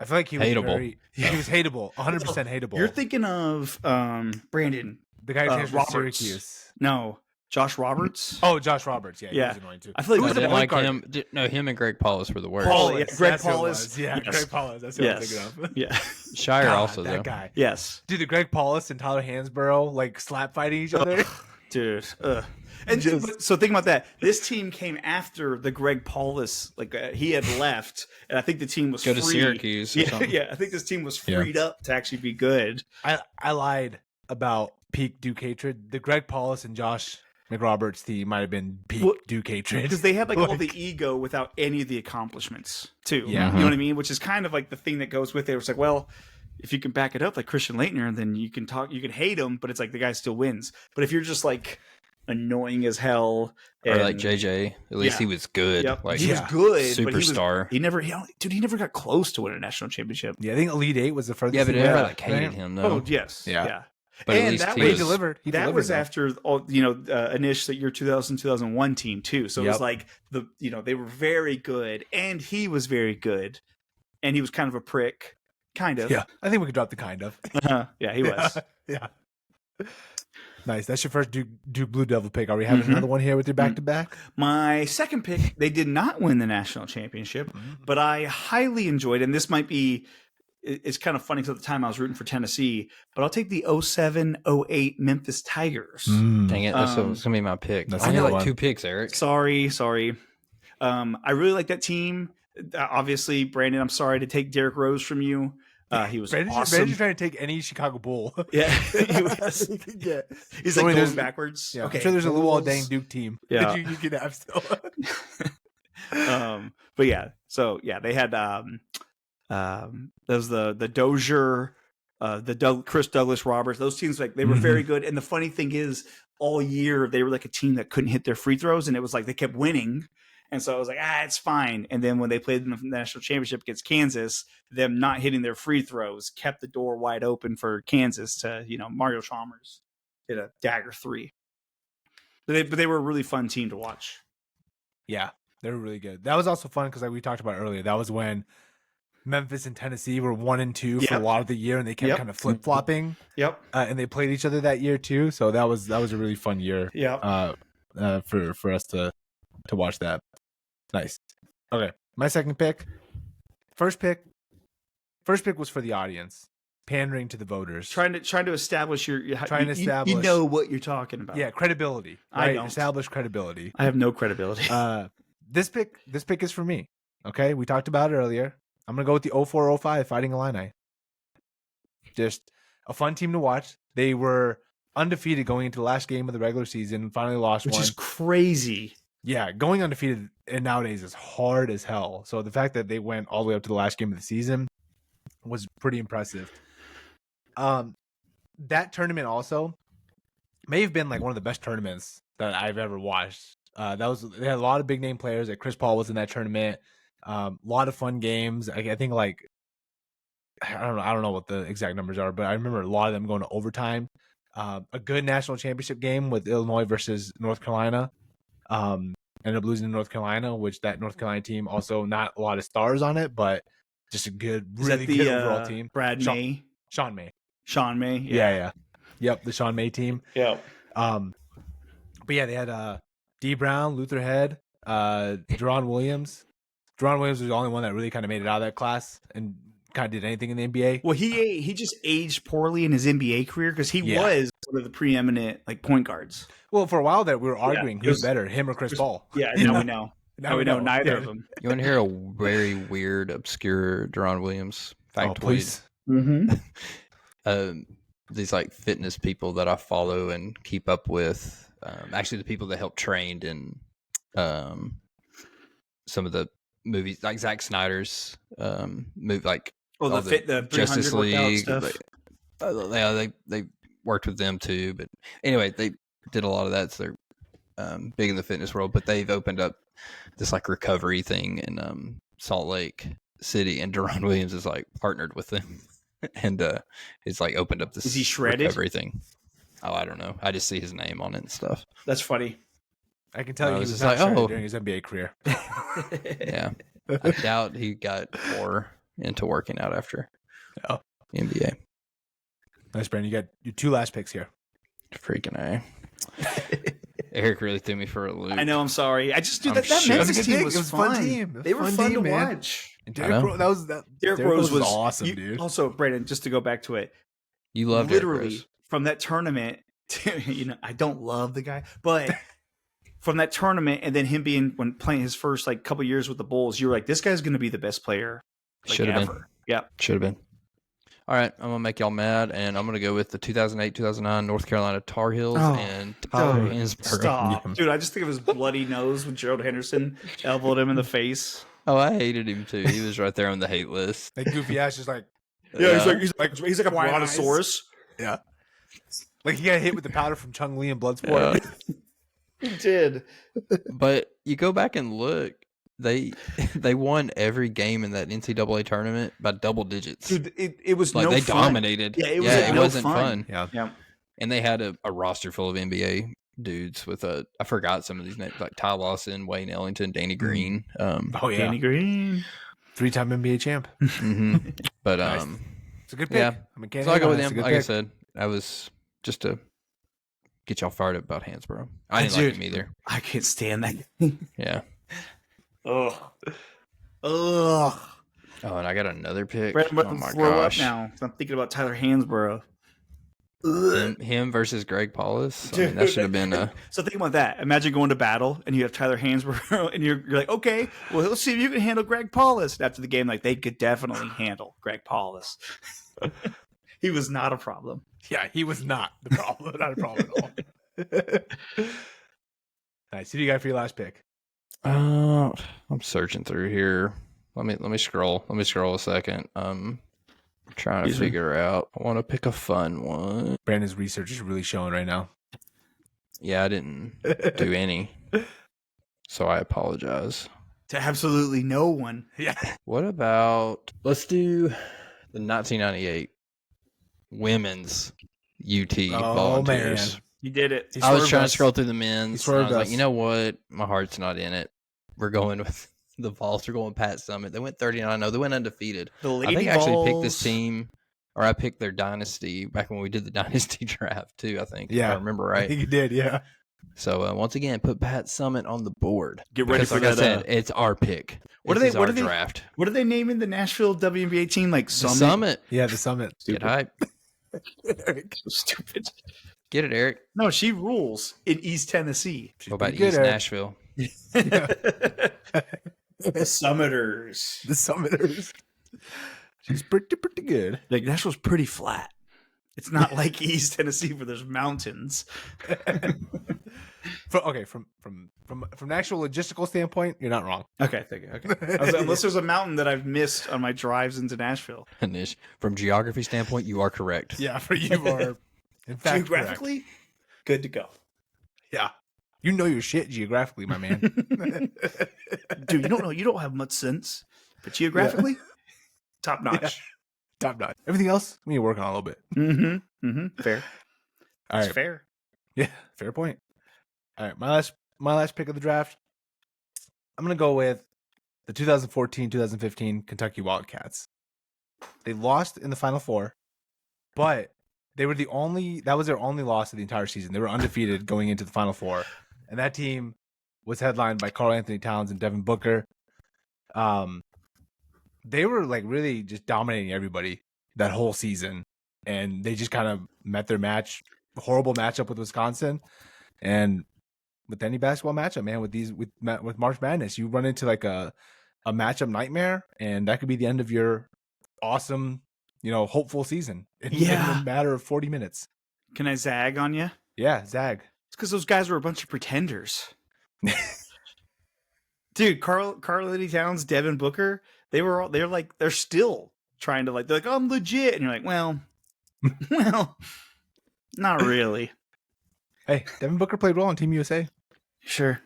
feel like he was hateable. He was hateable, 100% hateable. You're thinking of Brandon, the guy who changed from Roberts. Syracuse. No, Josh Roberts. Oh, Josh Roberts. Yeah, he was annoying too. I feel like I didn't like him. No, him and Greg Paulus were the worst. Greg Paulus. Yeah, Yes. Greg Paulus. That's what I'm thinking of. Yeah. Shire God, also that though. guy. Yes. Dude, the Greg Paulus and Tyler Hansborough like slap fighting each other. Dude. And so think about that. This team came after the Greg Paulus, he had left, and I think the team was Go free. to Syracuse or something. Yeah, I think this team was freed up to actually be good. I lied about peak Duke hatred. The Greg Paulus and Josh McRoberts team might have been peak Duke hatred, because they had all the ego without any of the accomplishments too. Yeah. You know what I mean? Which is kind of like the thing that goes with it. It's like, well, if you can back it up like Christian Laettner, then you can hate him, but it's like the guy still wins. But if you're just like annoying as hell, Or like JJ, at least he was good. Yep. Like he was good, superstar. But he never got close to winning a national championship. Yeah, I think Elite Eight was the furthest. Yeah, but he everybody went. like hated him though. Oh yes, Yeah. But and at least that he was, was delivered. He that delivered, was though. after all, Anish, that year 2000-2001 team too. So it was like they were very good, and he was very good, and he was kind of a prick, kind of. Yeah, I think we could drop the kind of. Yeah, he was. Yeah. Nice. That's your first Duke Blue Devil pick. Are we having another one here with your back to back? My second pick, they did not win the national championship, but I highly enjoyed, and this might be. It's kind of funny because at the time I was rooting for Tennessee, but I'll take the 07-08 Memphis Tigers. Dang it, that's going to be my pick. That's I had a good like one. 2 picks, Eric. Sorry. I really like that team. Obviously, Brandon, I'm sorry to take Derrick Rose from you. He was awesome. Brandon's trying to take any Chicago Bull. Yeah, he was. Yeah. He's like going backwards. Yeah, okay, I'm sure there's a Luol Deng Duke team Yeah. that you can have still. But yeah, so yeah, they had there's the Dozier, Chris Douglas Roberts. Those teams, like, they were very good. And the funny thing is, all year they were like a team that couldn't hit their free throws, and it was like they kept winning. And so I was like, it's fine. And then when they played in the national championship against Kansas, them not hitting their free throws kept the door wide open for Kansas to, Mario Chalmers hit a dagger 3. But they were a really fun team to watch. Yeah, they were really good. That was also fun because, like we talked about earlier, that was when Memphis and Tennessee were 1 and 2 for a lot of the year, and they kept kind of flip flopping. Yep. And they played each other that year too. So that was a really fun year. Yeah. For us to watch that. Nice. Okay, my second pick. First pick was for the audience, pandering to the voters, Trying to establish you establish know what you're talking about. Yeah, credibility. I Right? don't. Establish credibility. I have no credibility. This pick is for me. Okay, we talked about it earlier. I'm gonna go with the 04-05 Fighting Illini. Just a fun team to watch. They were undefeated going into the last game of the regular season. Finally lost Which one. is crazy. Yeah, going undefeated and nowadays is hard as hell. So the fact that they went all the way up to the last game of the season was pretty impressive. That tournament also may have been like one of the best tournaments that I've ever watched. They had a lot of big name players. Like Chris Paul was in that tournament. A lot of fun games. I think like I don't know what the exact numbers are, but I remember a lot of them going to overtime. A good national championship game with Illinois versus North Carolina. Ended up losing to North Carolina, which that North Carolina team also not a lot of stars on it, but just a good, really good overall team. Sean May. Sean May. Yeah. Yep, the Sean May team. Yeah. But yeah, they had D Brown, Luther Head, Deron Williams. Deron Williams was the only one that really kind of made it out of that class and kind of did anything in the NBA. Well, he just aged poorly in his NBA career because he was one of the preeminent like point guards. Well, for a while there, we were arguing who's better, him or Chris Paul. Yeah, now we know. Now we know neither of them. You want to hear a very weird, obscure Deron Williams factoid? Please. Mm-hmm. These like fitness people that I follow and keep up with. Actually, the people that helped trained in some of the movies, like Zack Snyder's movie, like the Justice League stuff. They worked with them too. But anyway, they did a lot of that. So they're big in the fitness world. But they've opened up this like recovery thing in Salt Lake City, and Deron Williams is like partnered with them. And it's like opened up this Is he shredded? recovery thing. Oh, I don't know. I just see his name on it and stuff. That's funny. I can tell you he was like, not during his NBA career. Yeah. I doubt he got more into working out after NBA. Nice, Brandon. You got your 2 last picks here. Freaking A. Eric really threw me for a loop. I know. I'm sorry. I just do that. That Memphis team it was was a fun. fun team. They were fun to watch. And Derrick Rose was awesome, dude. Also, Brandon, just to go back to it, You love literally from that tournament. I don't love the guy, but from that tournament and then him being playing his first like couple years with the Bulls, you were like, this guy's going to be the best player. Should have been. Yeah, should have been. All right, I'm gonna make y'all mad, and I'm gonna go with the 2008-2009 North Carolina Tar Heels and Tyler Hansbrough. Stop, dude! I just think of his bloody nose when Gerald Henderson elbowed him in the face. Oh, I hated him too. He was right there on the hate list. Like goofy ass, just like he's like a brontosaurus. Yeah, like he got hit with the powder from Chung Lee in Bloodsport. Yeah. He did. But you go back and look. They won every game in that NCAA tournament by double digits. Dude, it was like no they fun. dominated. Yeah, it wasn't fun. Yeah. And they had a roster full of NBA dudes with I forgot some of these names like Ty Lawson, Wayne Ellington, Danny Green. Danny Green, 3-time NBA champ. Mm-hmm. But nice. It's a good pick. Yeah. So I go with him. Like I said, I was just to get y'all fired up about Hansbrough. I didn't like him either. I can't stand that. Yeah. Oh, and I got another pick. Brett, oh my gosh! Now I'm thinking about Tyler Hansbrough. Him versus Greg Paulus. I mean, that should have been a. So think about that. Imagine going to battle and you have Tyler Hansbrough, and you're like, okay, well, let's see if you can handle Greg Paulus. And after the game, like they could definitely handle Greg Paulus. He was not a problem. Yeah, he was not the problem. Not a problem at all. Nice. Who do you got for your last pick? I'm searching through here. Let me scroll. Let me scroll a second. I'm trying to figure out. I want to pick a fun one. Brandon's research is really showing right now. Yeah, I didn't do any, so I apologize. To absolutely no one. Yeah. What about let's do the 1998 women's UT Volunteers. Man. You did it. I was trying to scroll through the men's. And I was like, us. you know what? My heart's not in it. We're going with the Vols. We're going with Pat Summitt. They went 39-0. They went undefeated. The Lady I think Vols. I actually picked this team, or I picked their dynasty back when we did the dynasty draft too. I think. Yeah, if I remember right. I think you did. Yeah. So once again, put Pat Summitt on the board. Get ready because, for like that. I said, it's our pick. What This are is they? our draft? What are they naming the Nashville WNBA team? Like Summit. Summit. Yeah, the Summit. Get hype. Stupid. Get it, Eric. No, she rules in East Tennessee. What about good, East Eric. Nashville? The Summiters. The Summiters. She's pretty good. Like Nashville's pretty flat. It's not like East Tennessee where there's mountains. From an actual logistical standpoint, you're not wrong. Okay, thank you. Okay. Unless there's a mountain that I've missed on my drives into Nashville. Nish, from geography standpoint, you are correct. Yeah, for you are in fact Geographically, good to go. Yeah. You know your shit geographically, my man. Dude, you don't have much sense. But geographically, top notch. Yeah. Top notch. Everything else, we need to work on a little bit. Mm-hmm. Mm-hmm. Fair. All It's right. fair. Yeah, fair point. All right, my last pick of the draft. I'm gonna go with the 2014-2015 Kentucky Wildcats. They lost in the Final Four, but they were that was their only loss of the entire season. They were undefeated going into the Final Four, and that team was headlined by Karl Anthony Towns and Devin Booker. They were like really just dominating everybody that whole season, and they just kind of met their match. Horrible matchup with Wisconsin, and with any basketball matchup, man, with March Madness, you run into like a matchup nightmare, and that could be the end of your awesome, hopeful season in a matter of 40 minutes. Can I zag on you? Yeah, zag. It's because those guys were a bunch of pretenders. Dude, Karl Anthony Towns, Devin Booker, they're still trying to they're like, I'm legit. And you're like, well, not really. Hey, Devin Booker played well on Team USA. Sure.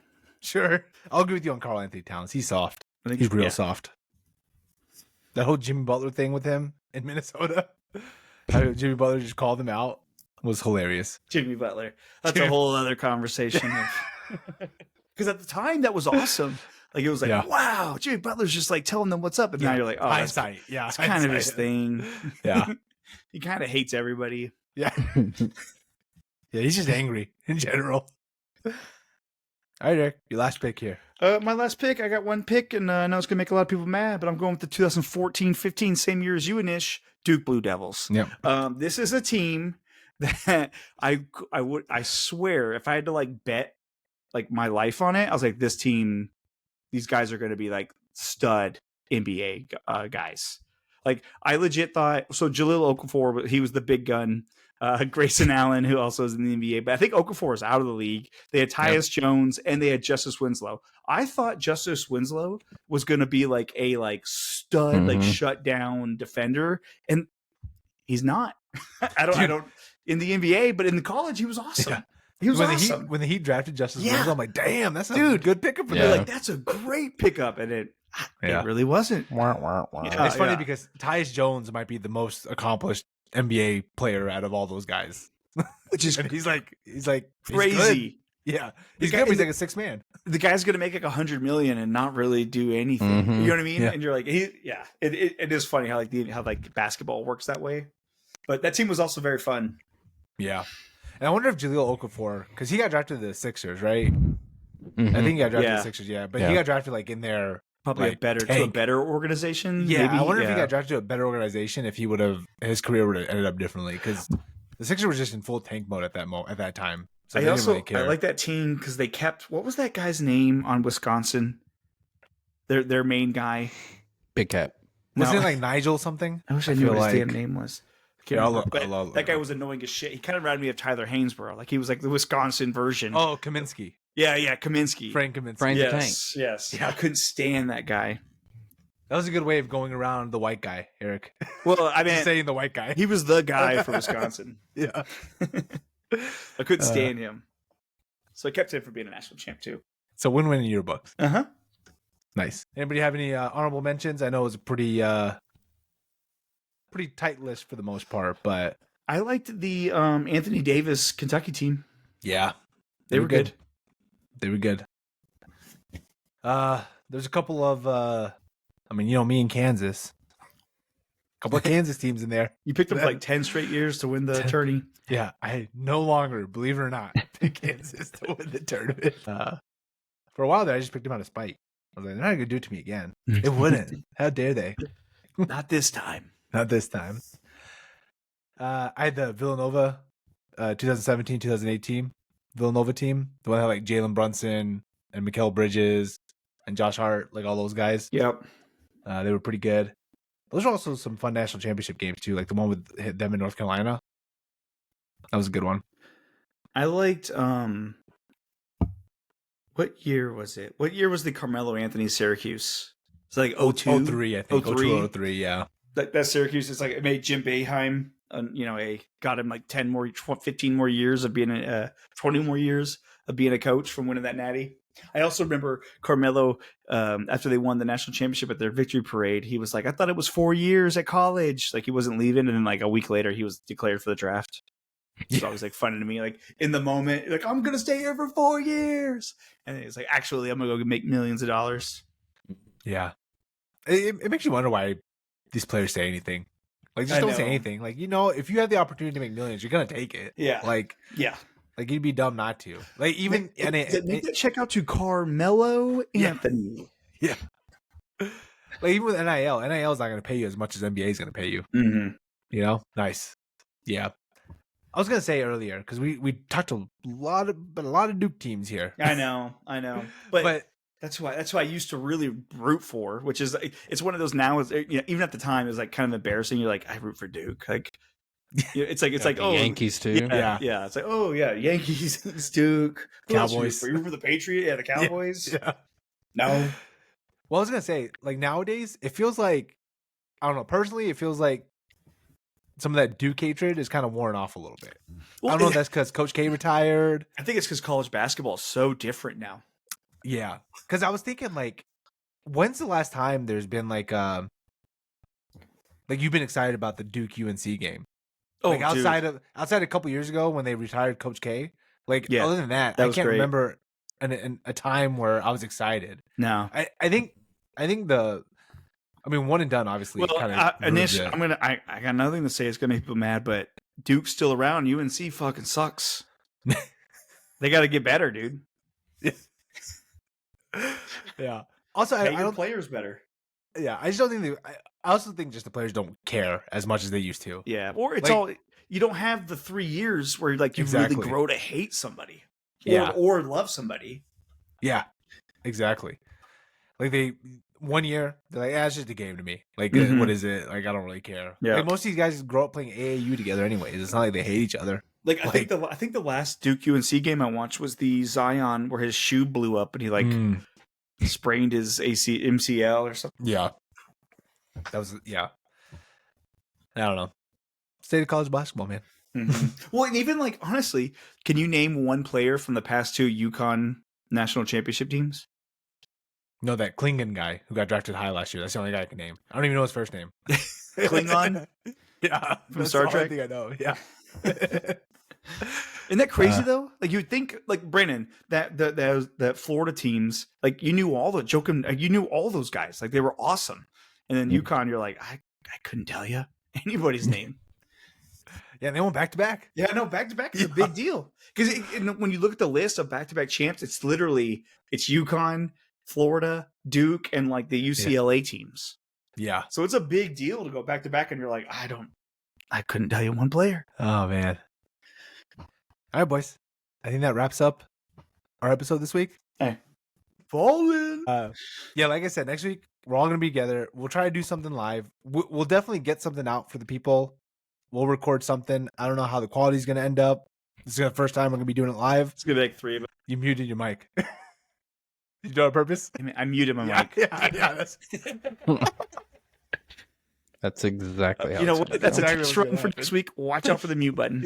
I'll agree with you on Karl Anthony Towns. He's soft. He's real soft. That whole Jimmy Butler thing with him in Minnesota, how Jimmy Butler just called him out, was hilarious. Jimmy Butler. That's a whole other conversation. Because at the time, that was awesome. Like, it was like, wow, Jimmy Butler's just like telling them what's up. And now you're like, oh, hindsight. That's kind of his thing. Yeah. He kind of hates everybody. Yeah. Yeah, he's just angry in general. All right, Eric, your last pick here. My last pick, I got one pick, and I know it's going to make a lot of people mad, but I'm going with the 2014-15, same year as you and Ish, Duke Blue Devils. Yep. This is a team that I swear, if I had to bet my life on it, I was like, this team, these guys are going to be stud NBA guys. I legit thought, so Jahlil Okafor, he was the big gun. Grayson Allen, who also is in the NBA, but I think Okafor is out of the league. They had Tyus Jones and they had Justice Winslow. I thought Justice Winslow was going to be a stud, shut down defender, and he's not. I don't in the NBA, but in the college he was awesome. Yeah. He was awesome. When the Heat drafted Justice Winslow, I'm like, damn, that's a good pickup for them. That's a great pickup, and it really wasn't. It's funny because Tyus Jones might be the most accomplished NBA player out of all those guys, which is he's crazy. Yeah, he's good. But he's like a six man. The guy's gonna make $100 million and not really do anything. You know what I mean? Yeah. And you're like, it is funny how how basketball works that way. But that team was also very fun. Yeah, and I wonder if Jahlil Okafor, because he got drafted to the Sixers, right? I think he got drafted to the Sixers. Yeah, but he got drafted in their. Probably to a better organization. Yeah, maybe? I wonder if he got drafted to a better organization, if his career would have ended up differently, because the Sixers were just in full tank mode at that time. So I like that team because they kept, what was that guy's name on Wisconsin? Their main guy, Big Cat. Wasn't it Nigel something? I wish I knew what his damn name was. That guy was annoying as shit. He kind of reminded me of Tyler Hainsborough. He was the Wisconsin version. Oh, Kaminsky. Yeah, Kaminsky. Frank Kaminsky. Frank the Tank. Yes. Yeah, I couldn't stand that guy. That was a good way of going around the white guy, Eric. Well, I mean, saying the white guy. He was the guy for Wisconsin. Yeah. I couldn't stand him. So I kept him from being a national champ too. So win-win in your books. Uh-huh. Nice. Anybody have any honorable mentions? I know it was a pretty tight list for the most part, but I liked the Anthony Davis Kentucky team. Yeah. They were good. They were good. There's a couple of me and Kansas. A couple of Kansas teams in there. You picked up 10 straight years to win the tourney. Yeah, I no longer, believe it or not, pick Kansas to win the tournament. For a while there, I just picked them out of spite. I was like, they're not going to do it to me again. It wouldn't. How dare they? Not this time. Not this time. I had the Villanova 2017-2018 Villanova team. The one that had Jalen Brunson and Mikal Bridges and Josh Hart, all those guys. Yep. They were pretty good. Those are also some fun national championship games too, like the one with them in North Carolina. That was a good one. I liked what year was it? What year was the Carmelo Anthony Syracuse? It's like 02? 03, I think. 03? 03, yeah. That Syracuse is like, it made Jim Boeheim, got him like 15 more years of being 20 more years of being a coach from winning that natty. I also remember Carmelo, after they won the national championship at their victory parade, he was like, I thought it was 4 years at college. Like he wasn't leaving. And then like a week later, he was declared for the draft. It's always like funny to me. Like in the moment, like, I'm going to stay here for 4 years. And it's like, actually, I'm going to go make millions of dollars. Yeah. It makes you wonder why these players say anything. Like, just don't say anything. Like, if you have the opportunity to make millions, you're going to take it. Yeah. Like, you'd be dumb not to. Like, even check out to Carmelo Anthony. Yeah. Like, even with NIL is not going to pay you as much as NBA is going to pay you. Mm-hmm. Nice. Yeah. I was going to say earlier, because we talked a lot of Duke teams here. I know. But that's why I used to really root for, which is, it's one of those now, even at the time, it was like kind of embarrassing. You're like, I root for Duke. Like, it's like Yankees too. Yeah. It's like, Yankees, it's Duke, Cowboys. Were you for the Patriot? Yeah, the Cowboys. Yeah. No. Well, I was gonna say, like, nowadays, it feels like, I don't know. Personally, it feels like some of that Duke hatred is kind of worn off a little bit. Well, I don't know if that's because Coach K retired. I think it's because college basketball is so different now. Yeah, because I was thinking, like, when's the last time there's been like you've been excited about the Duke UNC game? Oh, like outside a couple years ago when they retired Coach K. Like, other than that I can't remember a time where I was excited. No, I think one and done obviously. Well, I got nothing to say. It's gonna make people mad, but Duke's still around. UNC fucking sucks. They got to get better, dude. Yeah. Also, I don't players better. Yeah, I just don't think I also think just the players don't care as much as they used to. Yeah, or it's all, you don't have the 3 years where like you really grow to hate somebody, or love somebody. Yeah, exactly. Like 1 year, they're like, it's just a game to me. Like, what is it? Like, I don't really care. Yeah. Like, most of these guys grow up playing AAU together anyways. It's not like they hate each other. Like, I think the last Duke UNC game I watched was the Zion where his shoe blew up and he like sprained his MCL or something. Yeah. That was I don't know. State of college basketball, man. Mm-hmm. Well, and even like, honestly, can you name one player from the past 2 UConn national championship teams? No, that Klingon guy who got drafted high last year. That's the only guy I can name. I don't even know his first name. Klingon? Yeah. From Star Trek? I think I know. Yeah. Isn't that crazy though? Like, you'd think, like, Brandon, that Florida teams, like, you knew all those guys. Like, they were awesome. And then UConn, you're like, I couldn't tell you anybody's name. Yeah, they went back to back. Yeah, no, back to back is a big deal. Because when you look at the list of back to back champs, it's UConn, Florida, Duke, and like the UCLA teams. Yeah. So it's a big deal to go back to back, and you're like, I couldn't tell you one player. Oh man. All right, boys. I think that wraps up our episode this week. Hey. Fallen. Yeah, like I said, next week we're all gonna be together. We'll try to do something live. We'll definitely get something out for the people. We'll record something. I don't know how the quality is gonna end up. This is the first time we're gonna be doing it live. It's gonna be like 3 of us. You muted your mic. Did you do it on purpose? I muted my mic. Yeah. That's exactly how. You know what? That's a test run for next week. Watch out for the mute button.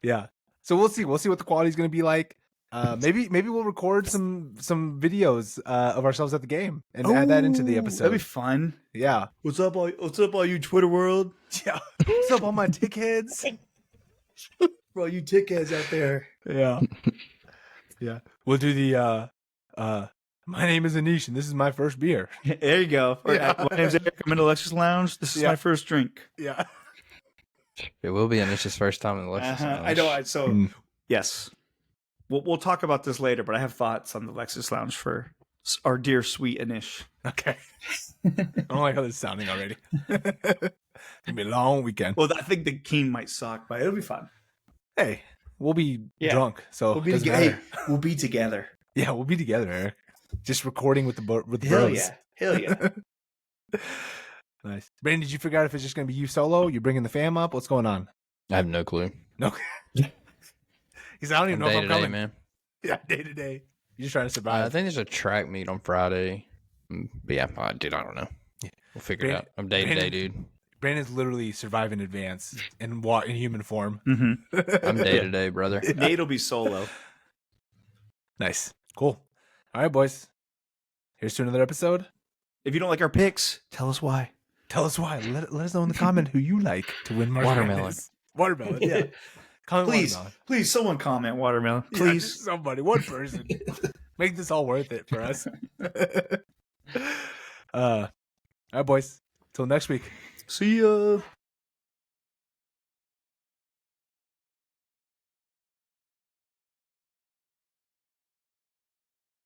Yeah. So we'll see. We'll see what the quality is going to be like. Maybe we'll record some videos of ourselves at the game and add that into the episode. That'd be fun. Yeah. What's up, all you Twitter world? Yeah. What's up, all my tickheads? For all you tickheads out there. Yeah. Yeah. We'll do the my name is Anish and this is my first beer. There you go. My name's Eric. I'm in the Lexus Lounge. This is my first drink. Yeah. It will be Anish's first time in the Lexus Lounge. I know. Yes. We'll talk about this later, but I have thoughts on the Lexus Lounge for our dear sweet Anish. Okay. I don't like how this is sounding already. It'll be a long weekend. Well, I think the Keen might suck, but it'll be fun. Hey, we'll be drunk, so we'll be together. We'll be together. Yeah, we'll be together, Eric. Just recording with the bros. Hell yeah. Nice. Brandon, did you figure out if it's just going to be you solo? You bringing the fam up? What's going on? I have no clue. No. He's I don't even know if I'm coming. Man. Yeah, day to day. You're just trying to I survive. think there's a track meet on Friday. But yeah, dude, I don't know. We'll figure it out. I'm day to day, dude. Brandon's literally survive in advance in human form. Mm-hmm. I'm day to day, brother. Nate'll be solo. Nice. Cool. All right, boys. Here's to another episode. If you don't like our picks, tell us why. Tell us why. Let us know in the comment who you like to win Watermelon. Watermelon, yeah. Comment Please, watermelon. please, someone comment watermelon. Yeah, Please. just somebody, one person. Make this all worth it for us. All right, boys. Till next week. See ya.